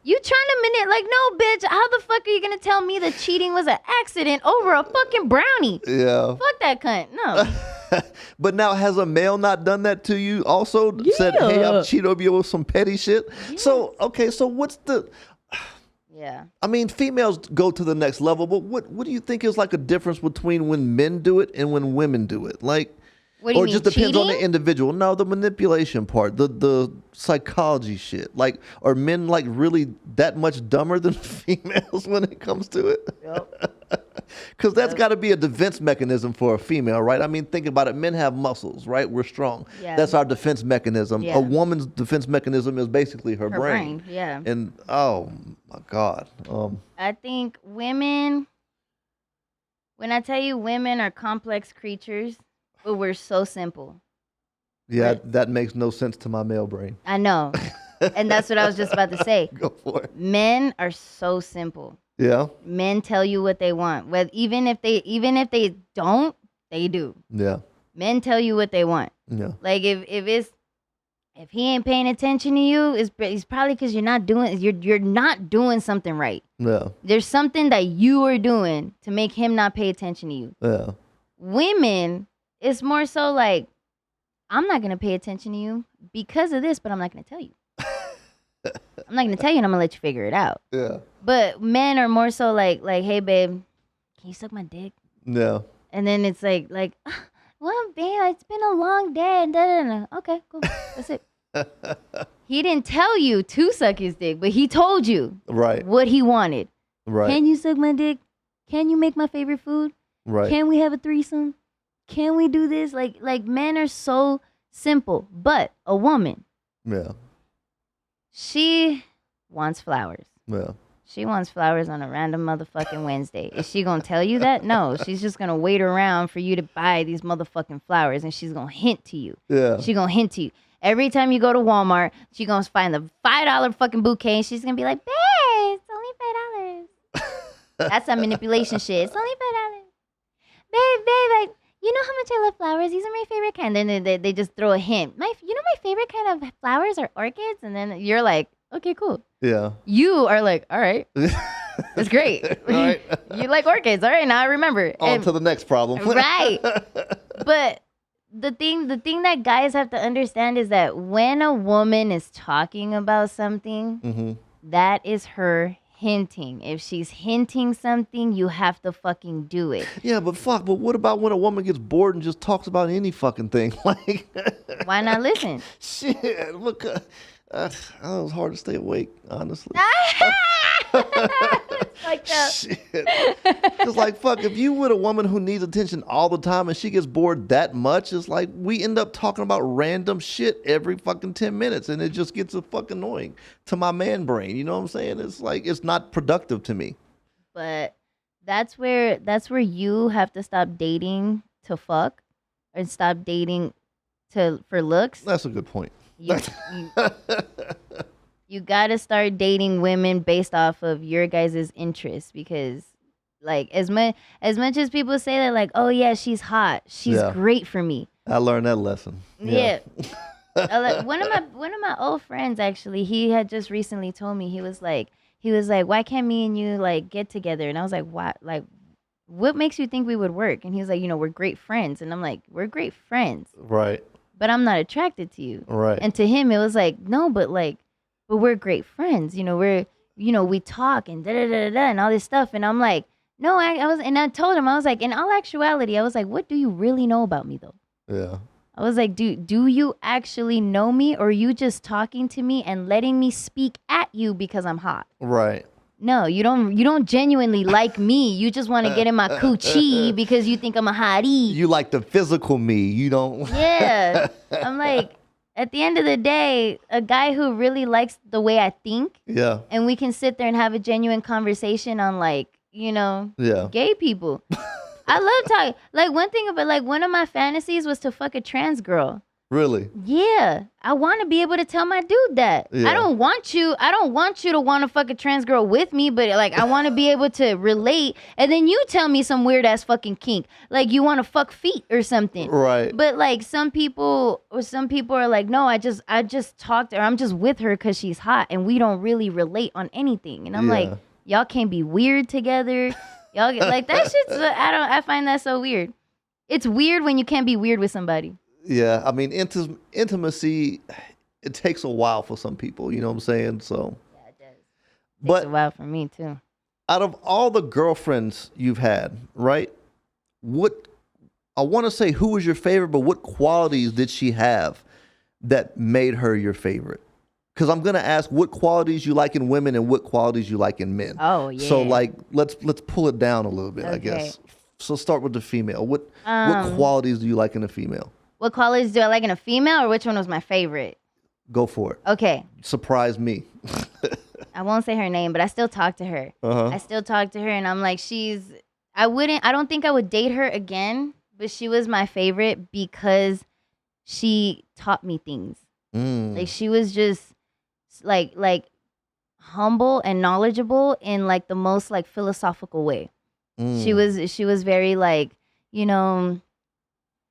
you trying to like, no, bitch, how the fuck are you going to tell me that cheating was an accident over a fucking brownie? Yeah. Fuck that cunt. No. But now, has a male not done that to you also? Said, hey, I've cheated on you with some petty shit? Yeah. So, okay, so what's the... Yeah. I mean, females go to the next level, but what do you think is like a difference between when men do it and when women do it? Like, What do you or mean, just depends on the cheating? individual. No, the manipulation part, the psychology shit. Like, are men like really that much dumber than females when it comes to it? Yep. Because that's got to be a defense mechanism for a female, right? I mean, think about it. Men have muscles, right? We're strong. Yeah. That's our defense mechanism. Yeah. A woman's defense mechanism is basically her brain. Yeah. And oh my God. I think women, when I tell you women are complex creatures, but we're so simple. Yeah, But- that makes no sense to my male brain. I know. And that's what I was just about to say. Go for it. Men are so simple. Yeah. Men tell you what they want. Even if they don't, they do. Yeah. Men tell you what they want. Yeah. Like if he ain't paying attention to you, it's probably because you're not doing something right. Yeah. There's something that you are doing to make him not pay attention to you. Yeah. Women, it's more so like, I'm not gonna pay attention to you because of this, but I'm not gonna tell you. I'm not gonna tell you, and I'm gonna let you figure it out. Yeah. But men are more so like, hey babe, can you suck my dick? Yeah. And then it's like, well, babe, it's been a long day. And da. Okay, cool. That's it. He didn't tell you to suck his dick, but he told you Right. what he wanted. Right. Can you suck my dick? Can you make my favorite food? Right. Can we have a threesome? Can we do this? Like men are so simple. But a woman, Yeah. she wants flowers. Yeah. She wants flowers on a random motherfucking Wednesday. Is she gonna tell you that? No, she's just gonna wait around for you to buy these motherfucking flowers, and she's gonna hint to you. Yeah. She gonna hint to you. Every time you go to Walmart, she gonna find the $5 fucking bouquet, and she's gonna be like, babe, it's only $5. That's that manipulation shit. It's only $5. Babe, you know how much I love flowers? These are my favorite kind. Then they just throw a hint. My favorite kind of flowers are orchids. And then you're like, okay, cool. Yeah. You are like, all right, that's great. Right. You like orchids. All right, now I remember. On to the next problem. Right. But the thing that guys have to understand is that when a woman is talking about something, Mm-hmm. that is her hinting. If she's hinting something, you have to fucking do it. Yeah, but what about when a woman gets bored and just talks about any fucking thing? Like, Why not listen? shit, look, it was hard to stay awake, honestly. It's like that. Shit. Because, like, fuck, if you with a woman who needs attention all the time and she gets bored that much, it's like we end up talking about random shit every fucking 10 minutes and it just gets a fucking annoying to my man brain. You know what I'm saying? It's like, it's not productive to me. But that's where you have to stop dating to fuck and stop dating to for looks. That's a good point. You you, you got to start dating women based off of your guys' interests because like as much as people say that like, oh yeah, she's hot, she's Yeah. great for me. I learned that lesson. Yeah. One of my old friends actually, he had just recently told me he was like, why can't me and you like get together? And I was like, what makes you think we would work? And he was like, we're great friends. And I'm like, we're great friends, Right. but I'm not attracted to you. Right. And to him, it was like, no, but we're great friends. We talk and da da da da and all this stuff. And I'm like, no, and I told him, I was like, in all actuality, I was like, what do you really know about me though? Yeah. I was like, do you actually know me, or are you just talking to me and letting me speak at you because I'm hot? Right. No, you don't genuinely like me. You just want to get in my coochie because you think I'm a hottie. You like the physical me. You don't. Yeah. I'm like, at the end of the day, a guy who really likes the way I think, Yeah. and we can sit there and have a genuine conversation on Yeah. gay people. I love talking. Like one thing about one of my fantasies was to fuck a trans girl. Really. Yeah, I want to be able to tell my dude that. Yeah. I don't want you to want to fuck a trans girl with me, but I want to be able to relate. And then you tell me some weird ass fucking kink, like you want to fuck feet or something. Right. But some people are like, no, I just talked to her. I'm just with her because she's hot, and we don't really relate on anything. And I'm Yeah. like, y'all can't be weird together. Y'all get like that shit's. I find that so weird. It's weird when you can't be weird with somebody. Yeah. I mean, intimacy, it takes a while for some people. You know what I'm saying? So, Yeah, it does. Takes but a while for me too. out of all the girlfriends you've had, right? I want to say who was your favorite, but what qualities did she have that made her your favorite? Because I'm gonna ask what qualities you like in women and what qualities you like in men. Oh yeah. So let's pull it down a little bit, I Okay. guess. So start with the female. What Um, qualities do you like in a female? what qualities do I like in a female, or which one was my favorite? Go for it. Okay, Surprise me. I won't say her name, but I still talk to her. Uh-huh. I still talk to her, and I'm like, I don't think I would date her again, but she was my favorite because she taught me things. Like she was just like humble and knowledgeable in like the most like philosophical way. She was very like,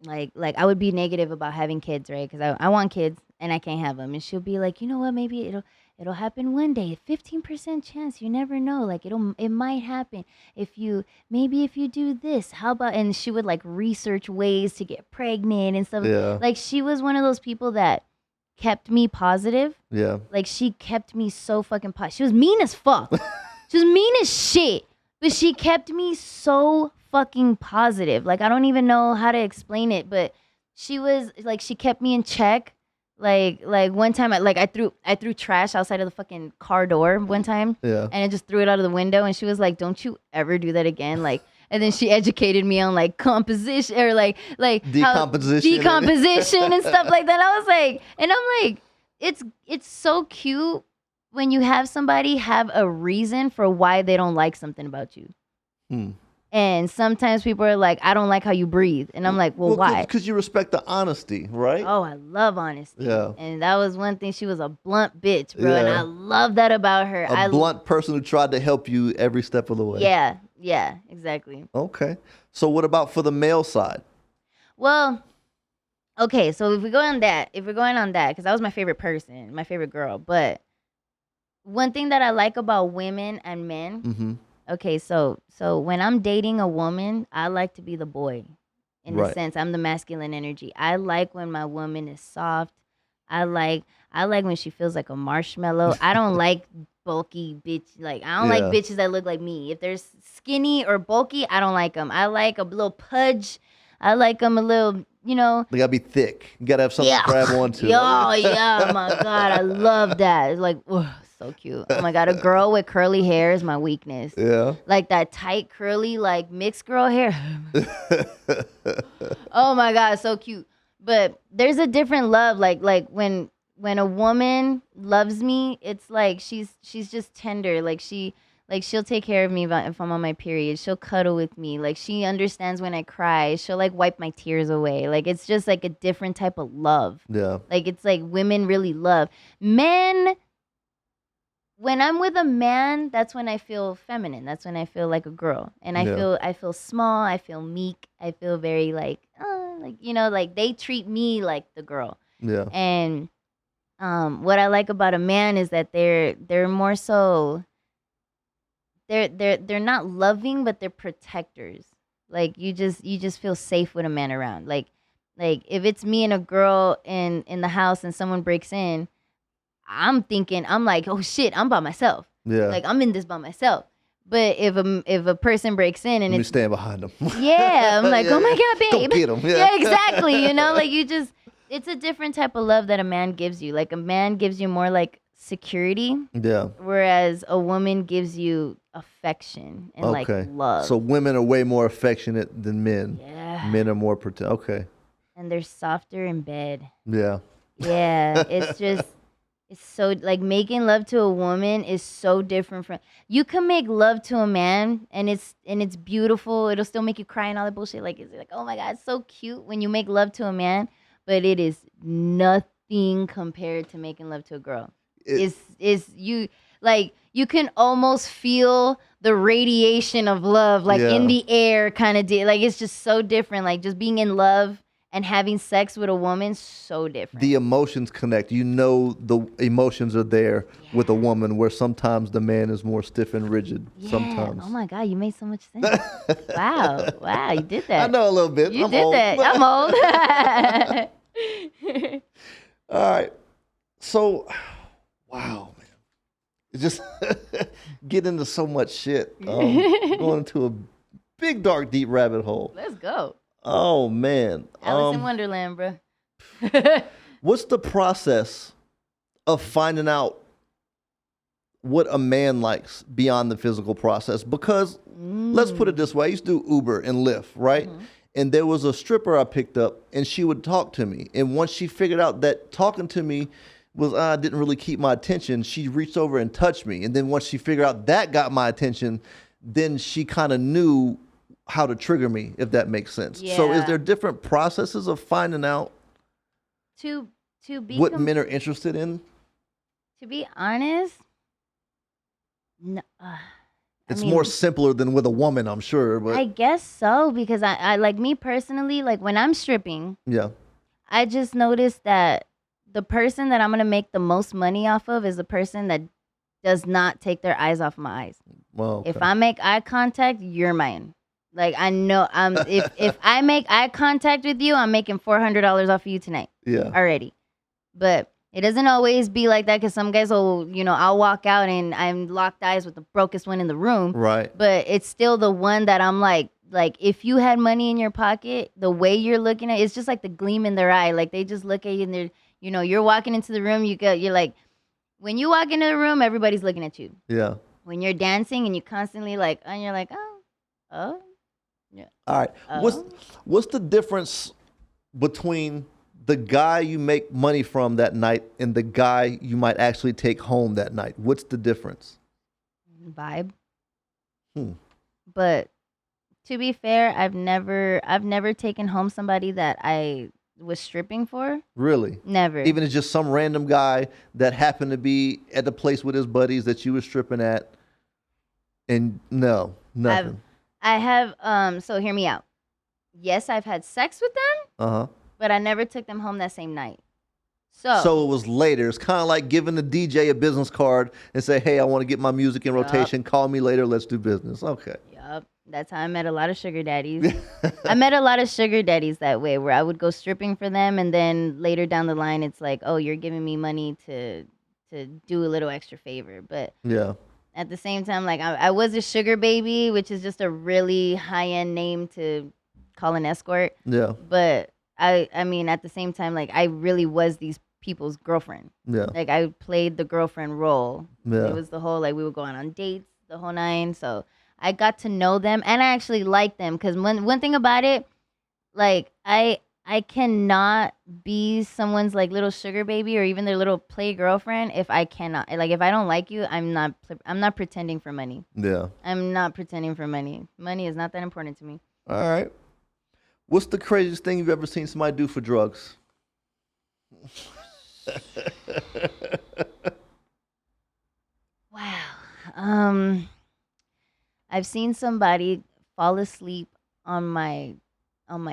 like I would be negative about having kids, right? Because I want kids and I can't have them, and she'll be like, you know what, maybe it'll happen one day, 15% chance, you never know, like it might happen if you do this, how about, and she would like research ways to get pregnant and stuff. Yeah. Like she was one of those people that kept me positive. Yeah. Like she kept me so fucking positive. She was mean as fuck. She was mean as shit, but she kept me so fucking positive. Like I don't even know how to explain it, but she was like, she kept me in check. Like one time I threw trash outside of the fucking car door one time. Yeah. And I just threw it out of the window, and she was like, don't you ever do that again. Like, and then she educated me on like composition or like decomposition and stuff like that. I was like, and I'm like, it's so cute when you have somebody have a reason for why they don't like something about you. And sometimes people are like, I don't like how you breathe. And I'm like, well why? Because you respect the honesty, right? Oh, I love honesty. Yeah. And that was one thing. She was a blunt bitch, bro. And Yeah. I love that about her. A blunt person who tried to help you every step of the way. Yeah, exactly. Okay. So what about for the male side? Well, okay, so if we're going on that, because that was my favorite person, my favorite girl. But one thing that I like about women and men, Mm-hmm. okay, so when I'm dating a woman, I like to be the boy. In the Right. sense, I'm the masculine energy. I like when my woman is soft. I like when she feels like a marshmallow. I don't like bulky bitch. Like I don't like Yeah. bitches that look like me. If they're skinny or bulky, I don't like them. I like a little pudge. I like them a little, They gotta be thick. You gotta have something to grab onto. Yeah, my God, I love that. It's like, so cute. Oh my God, a girl with curly hair is my weakness. Yeah. Like that tight, curly, like mixed girl hair. Oh my God, so cute. But there's a different love. Like when a woman loves me, it's like she's just tender. Like Like she'll take care of me if I'm on my period. She'll cuddle with me. Like she understands when I cry. She'll like wipe my tears away. Like it's just like a different type of love. Yeah. Like it's like women really love. Men, when I'm with a man, that's when I feel feminine. That's when I feel like a girl. And I feel small, I feel meek. I feel very like like they treat me like the girl. Yeah. And what I like about a man is that they're more so they're not loving, but they're protectors. Like you just feel safe with a man around. Like if it's me and a girl in the house and someone breaks in, I'm like, oh shit, I'm by myself. Yeah. Like I'm in this by myself. But if a person breaks in and Let me it's stand behind them. yeah, I'm like, oh my god, babe. Go get 'em. Yeah, exactly. You know, like it's a different type of love that a man gives you. Like a man gives you more like security, Yeah. whereas a woman gives you affection and like love. So women are way more affectionate than men. Yeah. Men are more okay. And they're softer in bed. Yeah. Yeah, it's so like making love to a woman is so different from you can make love to a man and it's beautiful. It'll still make you cry and all that bullshit. Like it's like, oh my god, it's so cute when you make love to a man, but it is nothing compared to making love to a girl. Is you like you can almost feel the radiation of love like in the air kind of like it's just so different. Like just being in love and having sex with a woman, so different. The emotions connect. You know the emotions are there with a woman where sometimes the man is more stiff and rigid. Yeah. Sometimes. Oh my God, you made so much sense. Wow, you did that. I know a little bit. You I'm did old. that. I'm old. All right. So, wow, man. It's just get into so much shit. Going into a big, dark, deep rabbit hole. Let's go. Oh, man. Alice in Wonderland, bro. What's the process of finding out what a man likes beyond the physical process? Because let's put it this way. I used to do Uber and Lyft, right? Mm-hmm. And there was a stripper I picked up, and she would talk to me. And once she figured out that talking to me was didn't really keep my attention, she reached over and touched me. And then once she figured out that got my attention, then she kind of knew how to trigger me, if that makes sense. Yeah. So is there different processes of finding out to be what men are interested in? To be honest, no, it's more simpler than with a woman, I'm sure. But I guess so, because I like me personally, like when I'm stripping, I just noticed that the person that I'm gonna make the most money off of is the person that does not take their eyes off my eyes. Well, okay. If I make eye contact, you're mine. Like I know if I make eye contact with you, I'm making $400 off of you tonight. Yeah. Already. But it doesn't always be like that because some guys will, I'll walk out and I'm locked eyes with the brokest one in the room. Right. But it's still the one that I'm like if you had money in your pocket, the way you're looking at it's just like the gleam in their eye. Like they just look at you and they're, you're walking into the room, you're like, when you walk into the room, everybody's looking at you. Yeah. When you're dancing and you constantly and you're like, oh. Yeah. All right. What's the difference between the guy you make money from that night and the guy you might actually take home that night? What's the difference? Vibe. But to be fair, I've never taken home somebody that I was stripping for. Really? Never. Even if it's just some random guy that happened to be at the place with his buddies that you were stripping at, and no, nothing. I have, so hear me out. Yes, I've had sex with them, but I never took them home that same night. So it was later. It's kind of like giving the DJ a business card and say, hey, I want to get my music in rotation. Call me later. Let's do business. Okay. Yup. That's how I met a lot of sugar daddies. I met a lot of sugar daddies that way where I would go stripping for them. And then later down the line, it's like, oh, you're giving me money to do a little extra favor. But yeah. At the same time, like I was a sugar baby, which is just a really high-end name to call an escort. Yeah. But I mean, at the same time, like I really was these people's girlfriend. Yeah. Like I played the girlfriend role. Yeah. It was the whole, like we would go on dates, the whole nine. So I got to know them and I actually liked them because one thing about it, like I I cannot be someone's like little sugar baby or even their little play girlfriend if I cannot. Like if I don't like you, I'm not pretending for money. Yeah. I'm not pretending for money. Money is not that important to me. All right. What's the craziest thing you've ever seen somebody do for drugs? Wow. I've seen somebody fall asleep on my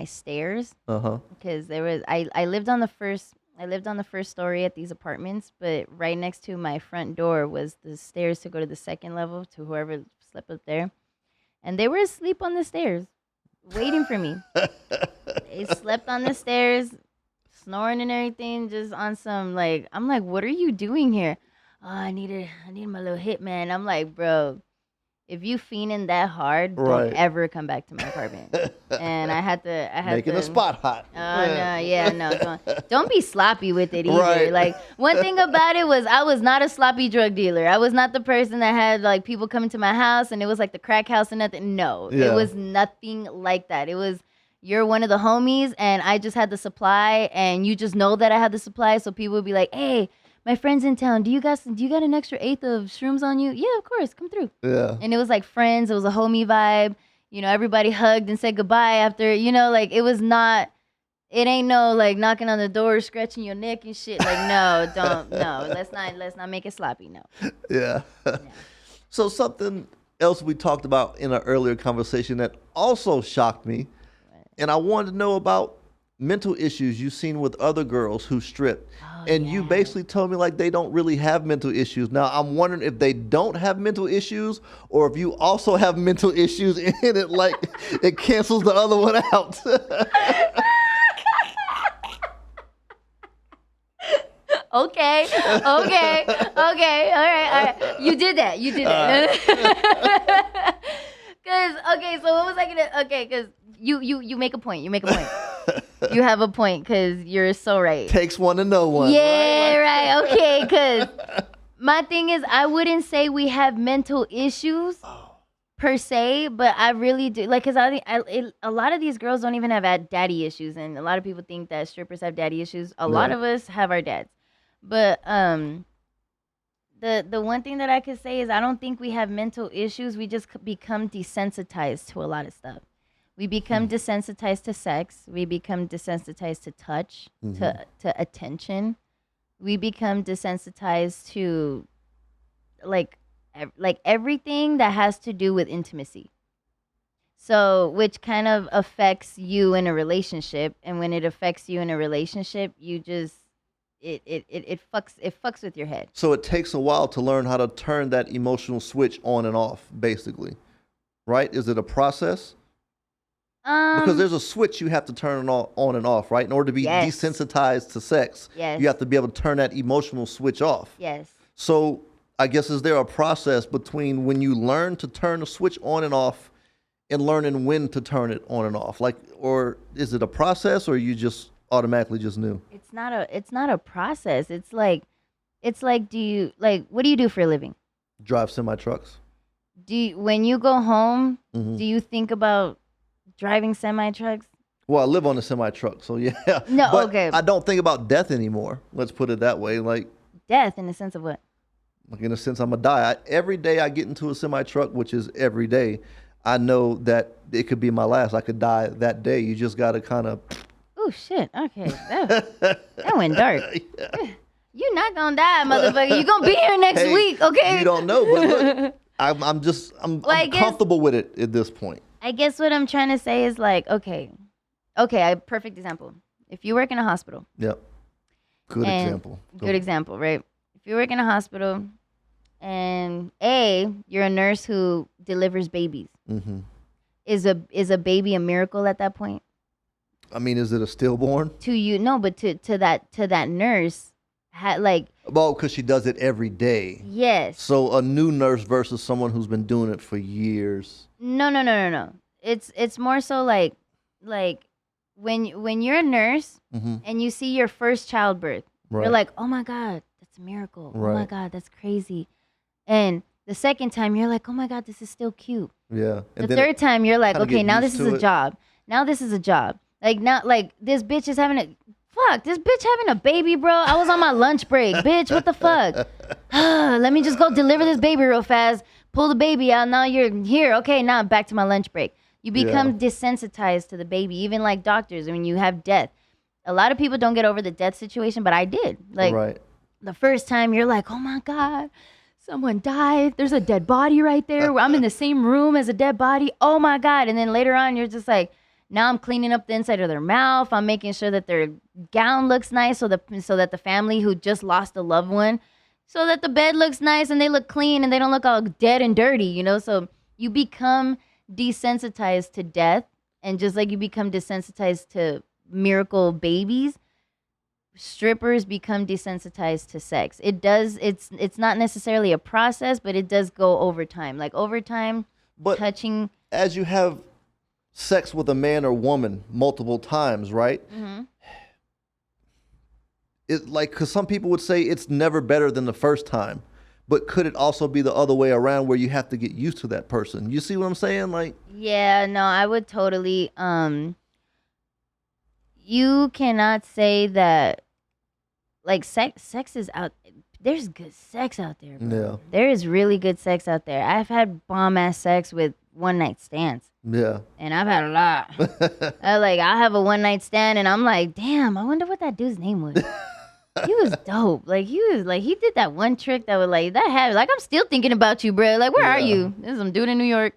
stairs Uh-huh. because I lived on the first story at these apartments, but right next to my front door was the stairs to go to the second level to whoever slept up there. And they were asleep on the stairs, waiting for me. They slept on the stairs, snoring and everything, just on some like I'm like, what are you doing here? Oh, I need my little hitman. I'm like, bro, if you fiending that hard, Right. don't ever come back to my apartment. And I had Making to a spot hot. Oh no, yeah, no, don't be sloppy with it either. Right. Like one thing about it was I was not a sloppy drug dealer. I was not the person that had like people coming to my house and it was like the crack house and nothing. No, Yeah. it was nothing like that. It was you're one of the homies and I just had the supply and you just know that I had the supply, so people would be like, hey, my friend's in town. Do you got an extra eighth of shrooms on you? Yeah, of course, come through. Yeah. And it was like friends. It was a homie vibe. You know, everybody hugged and said goodbye after, you know, like it was not, it ain't no like knocking on the door, scratching your neck and shit. Like, no, let's not make it sloppy. No. Yeah. So something else we talked about in an earlier conversation that also shocked me, and I wanted to know about mental issues you've seen with other girls who stripped. And you basically told me like they don't really have mental issues. Now I'm wondering if they don't have mental issues or if you also have mental issues and it like it cancels the other one out. Okay. All right. You did that. Cause so what was I gonna? Okay, cause you make a point. You have a point because you're so right. Takes one to know one. Yeah, right. Okay, because my thing is, I wouldn't say we have mental issues per se, but I really do. Like, because a lot of these girls don't even have daddy issues, and a lot of people think that strippers have daddy issues. A lot of us have our dads, but the one thing that I could say is I don't think we have mental issues. We just become desensitized to a lot of stuff. We become desensitized to sex. We become desensitized to touch, to attention. We become desensitized to like everything that has to do with intimacy. So, which kind of affects you in a relationship, and when it affects you in a relationship, you just it fucks with your head. So it takes a while to learn how to turn that emotional switch on and off, basically. Right? Is it a process? Because there's a switch you have to turn on and off, right? In order to be desensitized to sex, you have to be able to turn that emotional switch off. Yes. So I guess is there a process between when you learn to turn the switch on and off and learning when to turn it on and off? Like, or is it a process or you just automatically just knew? It's not a process. It's like what do you do for a living? Drive semi trucks. When you go home, do you think about driving semi trucks? Well, I live on a semi truck, so yeah. No, but okay. I don't think about death anymore. Let's put it that way. Like death in the sense of what? Like in a sense, I'm gonna die. Every day I get into a semi truck, which is every day, I know that it could be my last. I could die that day. You just gotta kind of. Oh shit! Okay, that went dark. Yeah. You're not gonna die, motherfucker. You're gonna be here next week, okay? You don't know, but look, I'm comfortable with it at this point. I guess what I'm trying to say is like, okay, perfect example. If you work in a hospital. Yep. Good example. Good example, right? If you work in a hospital and you're a nurse who delivers babies, is a baby a miracle at that point? I mean, is it a stillborn? To you, no, but to that nurse, well, because she does it every day. Yes. So a new nurse versus someone who's been doing it for years. No. It's more so like when you're a nurse and you see your first childbirth, you're like, oh my God, that's a miracle. Right. Oh my God, that's crazy. And the second time you're like, oh my God, this is still cute. Yeah. And the third time you're like, okay, now this is a job. Now this is a job. Like, not like this bitch is having a fuck. This bitch having a baby, bro. I was on my lunch break, bitch. What the fuck? Let me just go deliver this baby real fast. Pull the baby out. Now you're here. Okay, now back to my lunch break. You become desensitized to the baby. Even like doctors, when you have death, a lot of people don't get over the death situation, but I did. Like Right. the first time, you're like, oh my god, someone died. There's a dead body right there. I'm in the same room as a dead body. Oh my god. And then later on, you're just like, now I'm cleaning up the inside of their mouth. I'm making sure that their gown looks nice, so that the family who just lost a loved one, so that the bed looks nice and they look clean and they don't look all dead and dirty, you know? So you become desensitized to death, and just like you become desensitized to miracle babies, strippers become desensitized to sex. It does. It's not necessarily a process, but it does go over time. Like over time, But touching. as you have sex with a man or woman multiple times, right? It like, because some people would say it's never better than the first time, but could it also be the other way around where you have to get used to that person? You see what I'm saying? Like, Yeah, no, I would totally. You cannot say that. Like sex is out. There's good sex out there, bro. Yeah. There is really good sex out there. I've had bomb ass sex with one night stands, yeah, and I've had a lot. I have a one night stand, and I'm like, damn, I wonder what that dude's name was. He was dope. Like he did that one trick that was like that had like I'm still thinking about you, bro. Like where are Yeah. you? There's some dude in New York.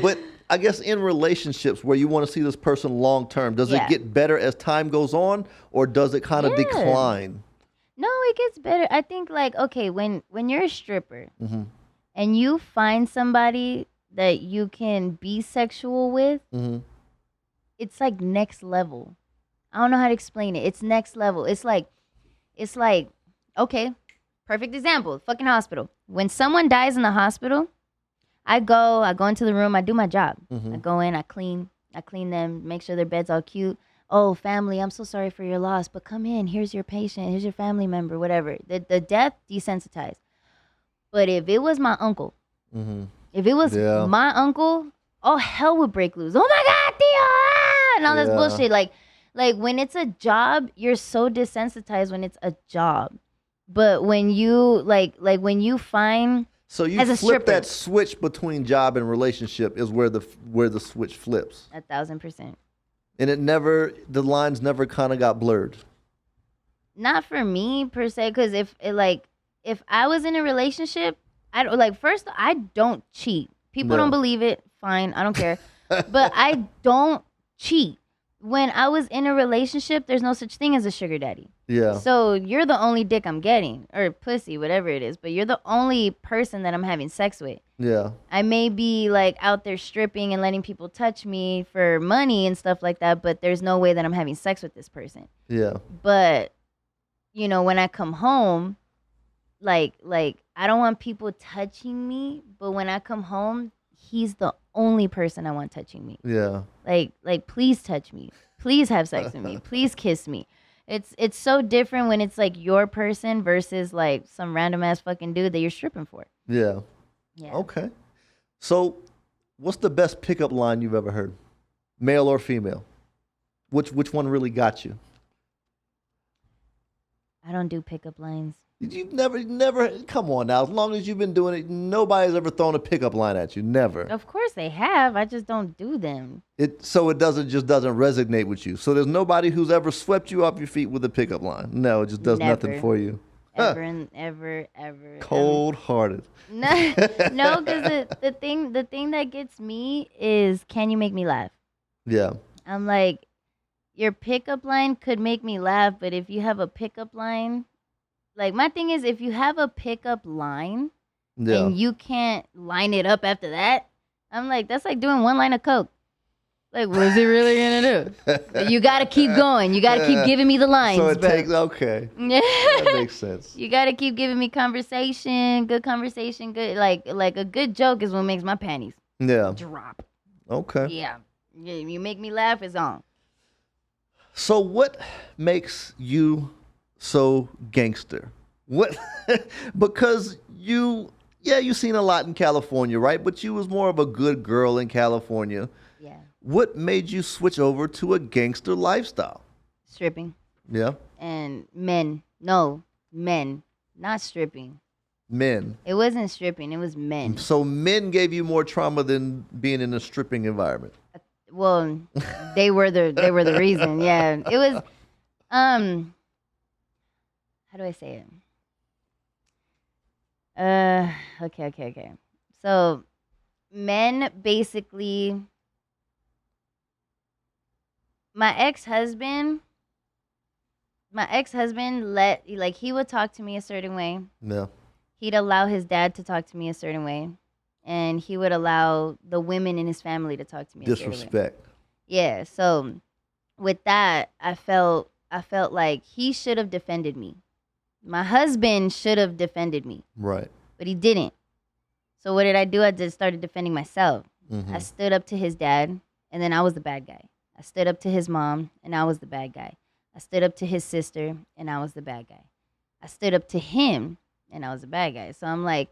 but I guess in relationships where you want to see this person long term, does it Yeah. get better as time goes on, or does it kind of Yeah. decline? No, it gets better. I think like okay, when you're a stripper Mm-hmm. and you find somebody that you can be sexual with, Mm-hmm. it's like next level. I don't know how to explain it. It's next level. It's like okay, perfect example. Fucking hospital. When someone dies in the hospital, I go into the room, I do my job. Mhm. I go in, I clean them, make sure their bed's all cute. Oh, family, I'm so sorry for your loss, but come in. Here's your patient. Here's your family member, whatever. The death desensitized. But if it was my uncle, Mm-hmm. if it was Yeah. my uncle, all hell would break loose. Oh my God, Theo! Ah! And all this Yeah. bullshit. Like when it's a job, you're so desensitized when it's a job. But when you when you find So you As a flip stripper. that switch between job and relationship is where the switch flips, 1,000%. and the lines never kind of got blurred. Not for me per se, because if I was in a relationship, I don't I don't cheat. People No. don't believe it. Fine, I don't care. But I don't cheat. When I was in a relationship, there's no such thing as a sugar daddy. Yeah, So you're the only dick I'm getting, or pussy, whatever it is. But you're the only person that I'm having sex with. yeah, I may be like out there stripping and letting people touch me for money and stuff like that, but there's no way that I'm having sex with this person. yeah, But when I come home, like I don't want people touching me, but when I come home, he's the only person I want touching me. yeah. Like please touch me. Please have sex with me. Please kiss me. It's so different when it's like your person versus like some random ass fucking dude that you're stripping for. Yeah. Yeah. Okay. So, what's the best pickup line you've ever heard, male or female? Which one really got you? I don't do pickup lines. You've never. Come on now. As long as you've been doing it, nobody's ever thrown a pickup line at you. Never. Of course they have. I just don't do them. It doesn't resonate with you. So there's nobody who's ever swept you off your feet with a pickup line. No, it just does nothing Never. for you. Ever and ever. Cold hearted. No, because the thing that gets me is, can you make me laugh? Yeah. I'm like, your pickup line could make me laugh, but if you have a pickup line, like my thing is, if you have a pickup line Yeah. and you can't line it up after that, I'm like, that's like doing one line of coke. Like, what's he really gonna do? You gotta keep going. You gotta keep giving me the lines, So it bro. takes okay. That makes sense. You gotta keep giving me conversation, good, like a good joke is what makes my panties Yeah. drop. Okay. Yeah, you make me laugh, it's on. So what makes you so gangster? What? Because you've seen a lot in California, right? But you was more of a good girl in California. Yeah. What made you switch over to a gangster lifestyle? Stripping. Yeah, And men. No, men. Not stripping. men. It wasn't stripping. It was men. So men gave you more trauma than being in a stripping environment. Well, they were the reason. Yeah, it was. How do I say it? Okay. So, men basically. My ex-husband he would talk to me a certain way. Yeah, He'd allow his dad to talk to me a certain way, and he would allow the women in his family to talk to me a certain way. disrespect. Yeah, so with that, I felt like he should have defended me. My husband should have defended me, Right. but he didn't. So what did I do? I just started defending myself. Mhm. I stood up to his dad, and then I was the bad guy. I stood up to his mom, and I was the bad guy. I stood up to his sister, and I was the bad guy. I stood up to him, and I was the bad guy. So I'm like,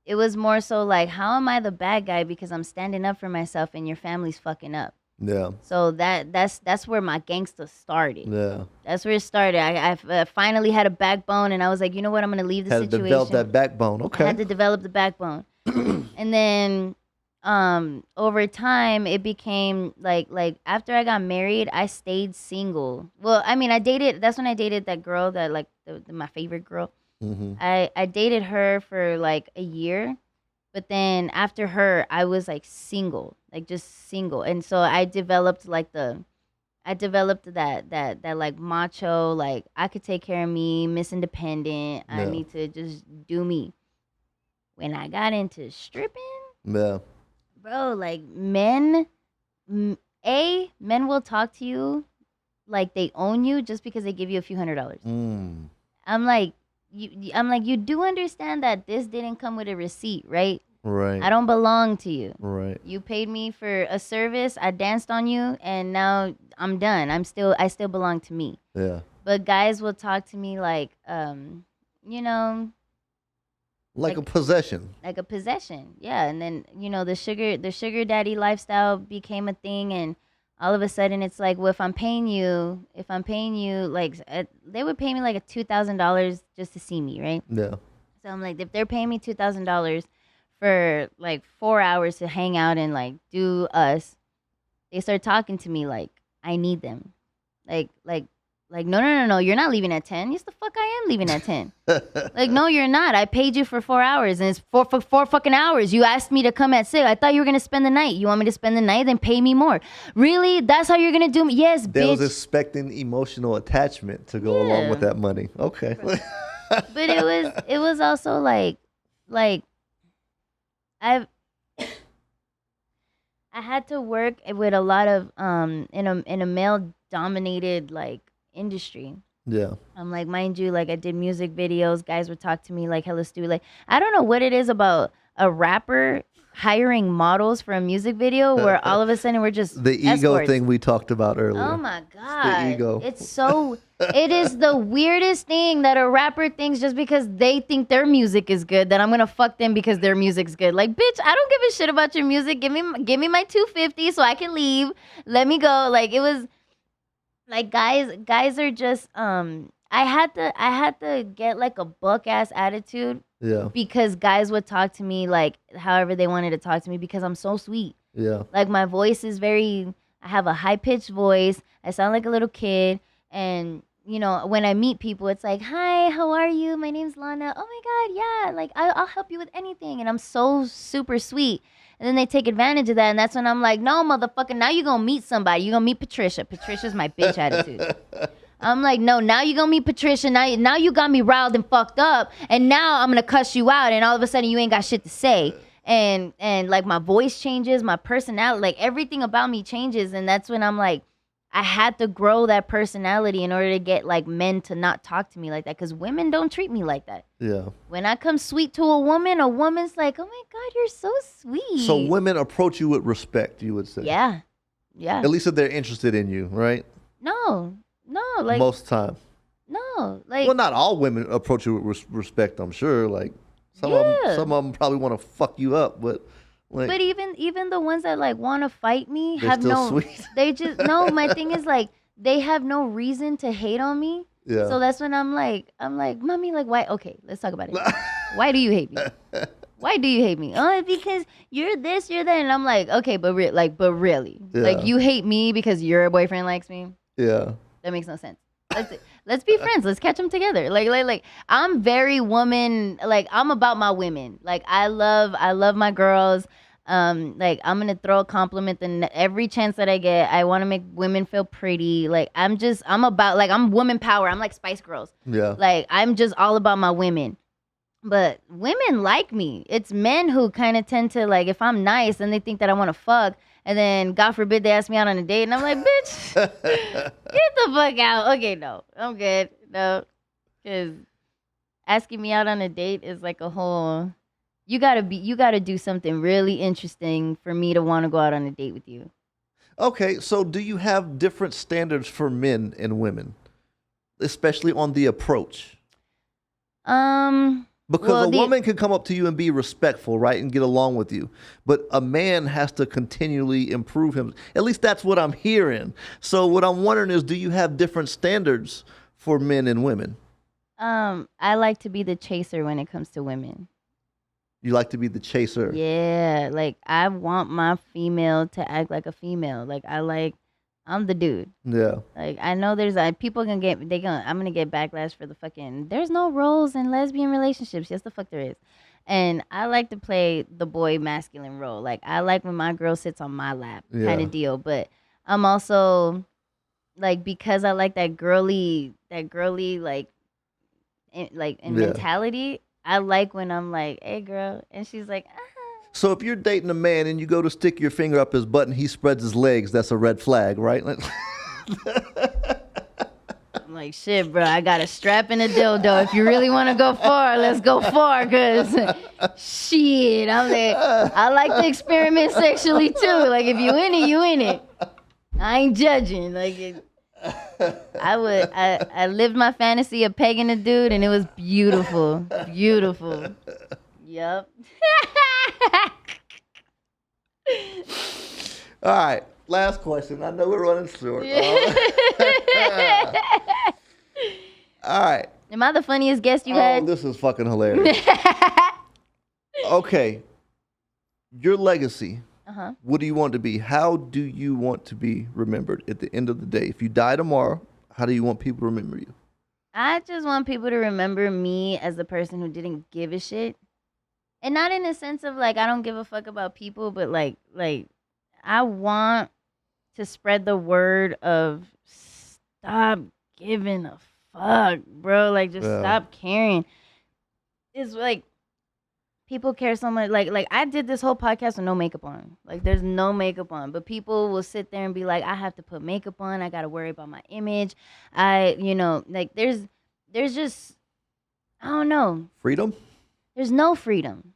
it was more so like, how am I the bad guy because I'm standing up for myself and your family's fucking up? Yeah. So that's where my gangster started. Yeah. That's where it started. I finally had a backbone, and I was like, you know what? I'm gonna leave the Had to situation. develop that backbone. I Okay. had to develop the backbone. And then over time it became like after I got married, I stayed single. Well, I mean, that's when I dated that girl that like my favorite girl. Mm-hmm. I dated her for like a year, but then after her I was like single, like just single. And so I developed that like macho, like I could take care of me, Miss Independent. I Yeah. need to just do me. When I got into stripping, Yeah. bro, like men will talk to you like they own you just because they give you a few $100s. Mm. I'm like, you do understand that this didn't come with a receipt, right? Right. I don't belong to you. Right. You paid me for a service, I danced on you, and now I'm done. I still belong to me. Yeah. But guys will talk to me like you know, Like a possession. like a possession. Yeah, and then the sugar daddy lifestyle became a thing, and all of a sudden it's like, well, if I'm paying you like they would pay me like a $2,000 just to see me, right? Yeah. So I'm like, if they're paying me $2,000 for like 4 hours to hang out and like do us, they start talking to me like I need them, like no, you're not leaving at 10. Yes, the fuck I am leaving at 10. Like, no, you're not. I paid you for 4 hours, and it's four fucking hours. You asked me to come at 6. I thought you were gonna spend the night. You want me to spend the night? Then pay me more. Really? That's how you're gonna do me? Yes, They was bitch. expecting emotional attachment to go along with Yeah. that money. Okay. But it was also like I had to work with a lot of in a male dominated like industry. Yeah. I'm like, mind you, like I did music videos. Guys would talk to me like hella stupid. Like, I don't know what it is about a rapper hiring models for a music video where all of a sudden we're just The ego escorts. thing we talked about earlier. Oh my god, ego. It is the weirdest thing that a rapper thinks just because they think their music is good that I'm gonna fuck them because their music's good. Like, bitch, I don't give a shit about your music. Give me my $250 so I can leave. Let me go. Like, it was like guys are just I had to get like a buck ass attitude Yeah. because guys would talk to me like however they wanted to talk to me because I'm so sweet. Yeah. Like, my voice is I have a high pitched voice. I sound like a little kid. And, when I meet people, it's like, hi, how are you? My name's Lana. Oh my God, yeah. Like, I'll help you with anything. And I'm so super sweet. And then they take advantage of that. And that's when I'm like, no, motherfucker, now you're going to meet somebody. You're going to meet Patricia. Patricia's my bitch attitude. I'm like, no, now you're going to meet Patricia. Now you got me riled and fucked up. And now I'm going to cuss you out. And all of a sudden you ain't got shit to say. And like my voice changes, my personality, like everything about me changes. And that's when I'm like, I had to grow that personality in order to get like men to not talk to me like that. Because women don't treat me like that. Yeah. When I come sweet to a woman's like, oh my God, you're so sweet. So women approach you with respect, you would say. Yeah. Yeah. At least if they're interested in you, right? No, like, Most time. no, like, Well, not all women approach you with respect, I'm sure. Like some of them probably want to fuck you up, but Like, But even the ones that like want to fight me they're have still no. sweet. They just no. My thing is like they have no reason to hate on me. Yeah. So that's when I'm like, mommy, like why? Okay, let's talk about it. Why do you hate me? Why do you hate me? Oh, because you're this, you're that, and I'm like, okay, but really, Yeah. like you hate me because your boyfriend likes me. Yeah. That makes no sense. Let's be friends. Let's catch them together. Like I'm very woman. Like I'm about my women. Like I love my girls. Like I'm gonna throw a compliment and every chance that I get. I want to make women feel pretty. Like I'm about like I'm woman power. I'm like Spice Girls. Yeah. Like I'm just all about my women. But women like me. It's men who kind of tend to like if I'm nice and they think that I want to fuck. And then, God forbid, they ask me out on a date, and I'm like, bitch, get the fuck out. Okay, no, I'm good. No, because asking me out on a date is like a whole. You gotta do something really interesting for me to want to go out on a date with you. Okay, so do you have different standards for men and women, especially on the approach? Because Well, a woman can come up to you and be respectful, right, and get along with you. But a man has to continually improve him. At least that's what I'm hearing. So what I'm wondering is, do you have different standards for men and women? I like to be the chaser when it comes to women. You like to be the chaser. Yeah, like I want my female to act like a female. Like I'm the dude. Yeah. Like I know there's people I'm gonna get backlash for the fucking there's no roles in lesbian relationships. Yes the fuck there is. And I like to play the boy masculine role. Like I like when my girl sits on my lap kind Yeah. of deal. But I'm also like because I like that girly like in Yeah. mentality, I like when I'm like, hey girl, and she's like, So if you're dating a man and you go to stick your finger up his butt and he spreads his legs, that's a red flag, right? I'm like, shit, bro, I got a strap and a dildo. If you really want to go far, let's go far, because shit, I'm like, I like to experiment sexually too. Like, if you in it, you in it. I ain't judging. Like, I lived my fantasy of pegging a dude, and it was beautiful. Beautiful. Yep. All right, last question. I know we're running short. All right. Am I the funniest guest you Oh, had? this is fucking hilarious. Okay. Your legacy. Uh-huh. What do you want to be? How do you want to be remembered at the end of the day? If you die tomorrow, how do you want people to remember you? I just want people to remember me as the person who didn't give a shit. And not in the sense of like I don't give a fuck about people, but like I want to spread the word of stop giving a fuck, bro. Like just Yeah. stop caring. It's like people care so much. Like I did this whole podcast with no makeup on. Like there's no makeup on, but people will sit there and be like, I have to put makeup on. I gotta worry about my image. Like there's just I don't know. Freedom? There's no freedom.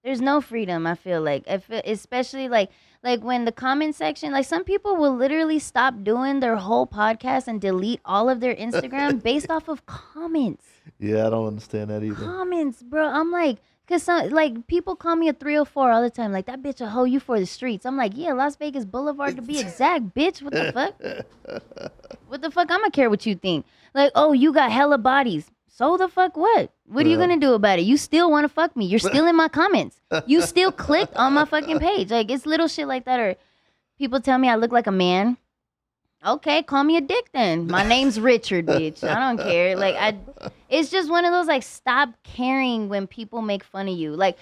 There's no freedom. I feel like, especially like when the comment section, like some people will literally stop doing their whole podcast and delete all of their Instagram based off of comments. Yeah, I don't understand that either. Comments, bro. I'm like, cause like people call me a 304 all the time. Like that bitch a hoe you for the streets. I'm like, yeah, Las Vegas Boulevard to be exact, bitch. What the fuck? What the fuck? I'ma care what you think. Like, oh, you got hella bodies. So the fuck what? What are you Yeah. gonna do about it? You still want to fuck me? You're still in my comments. You still clicked on my fucking page. Like it's little shit like that. Or people tell me I look like a man. Okay, call me a dick then. My name's Richard, bitch. I don't care. Like it's just one of those like stop caring when people make fun of you. Like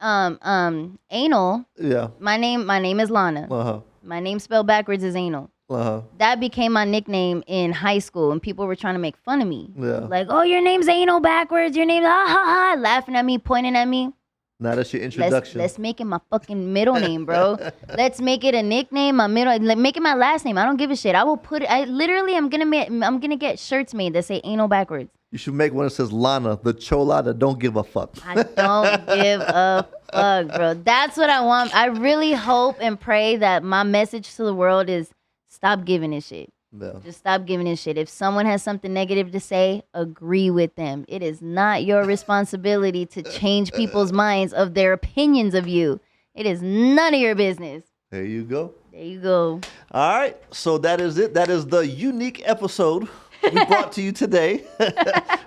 anal. Yeah. My name is Lana. Uh-huh. My name spelled backwards is anal. Uh-huh. That became my nickname in high school, and people were trying to make fun of me. Yeah. Like, oh, your name's anal backwards. Your name's ha ha ha, laughing at me, pointing at me. Now that's your introduction. Let's make it my fucking middle name, bro. Let's make it a nickname, my middle. Make it my last name. I don't give a shit. I will put it. I'm gonna get shirts made that say anal backwards. You should make one that says Lana, the chola that don't give a fuck. I don't give a fuck, bro. That's what I want. I really hope and pray that my message to the world is stop giving a shit. Yeah. Just stop giving a shit. If someone has something negative to say, agree with them. It is not your responsibility to change people's minds of their opinions of you. It is none of your business. There you go. There you go. All right. So that is it. That is the unique episode we brought to you today.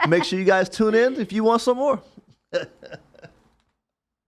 Make sure you guys tune in if you want some more.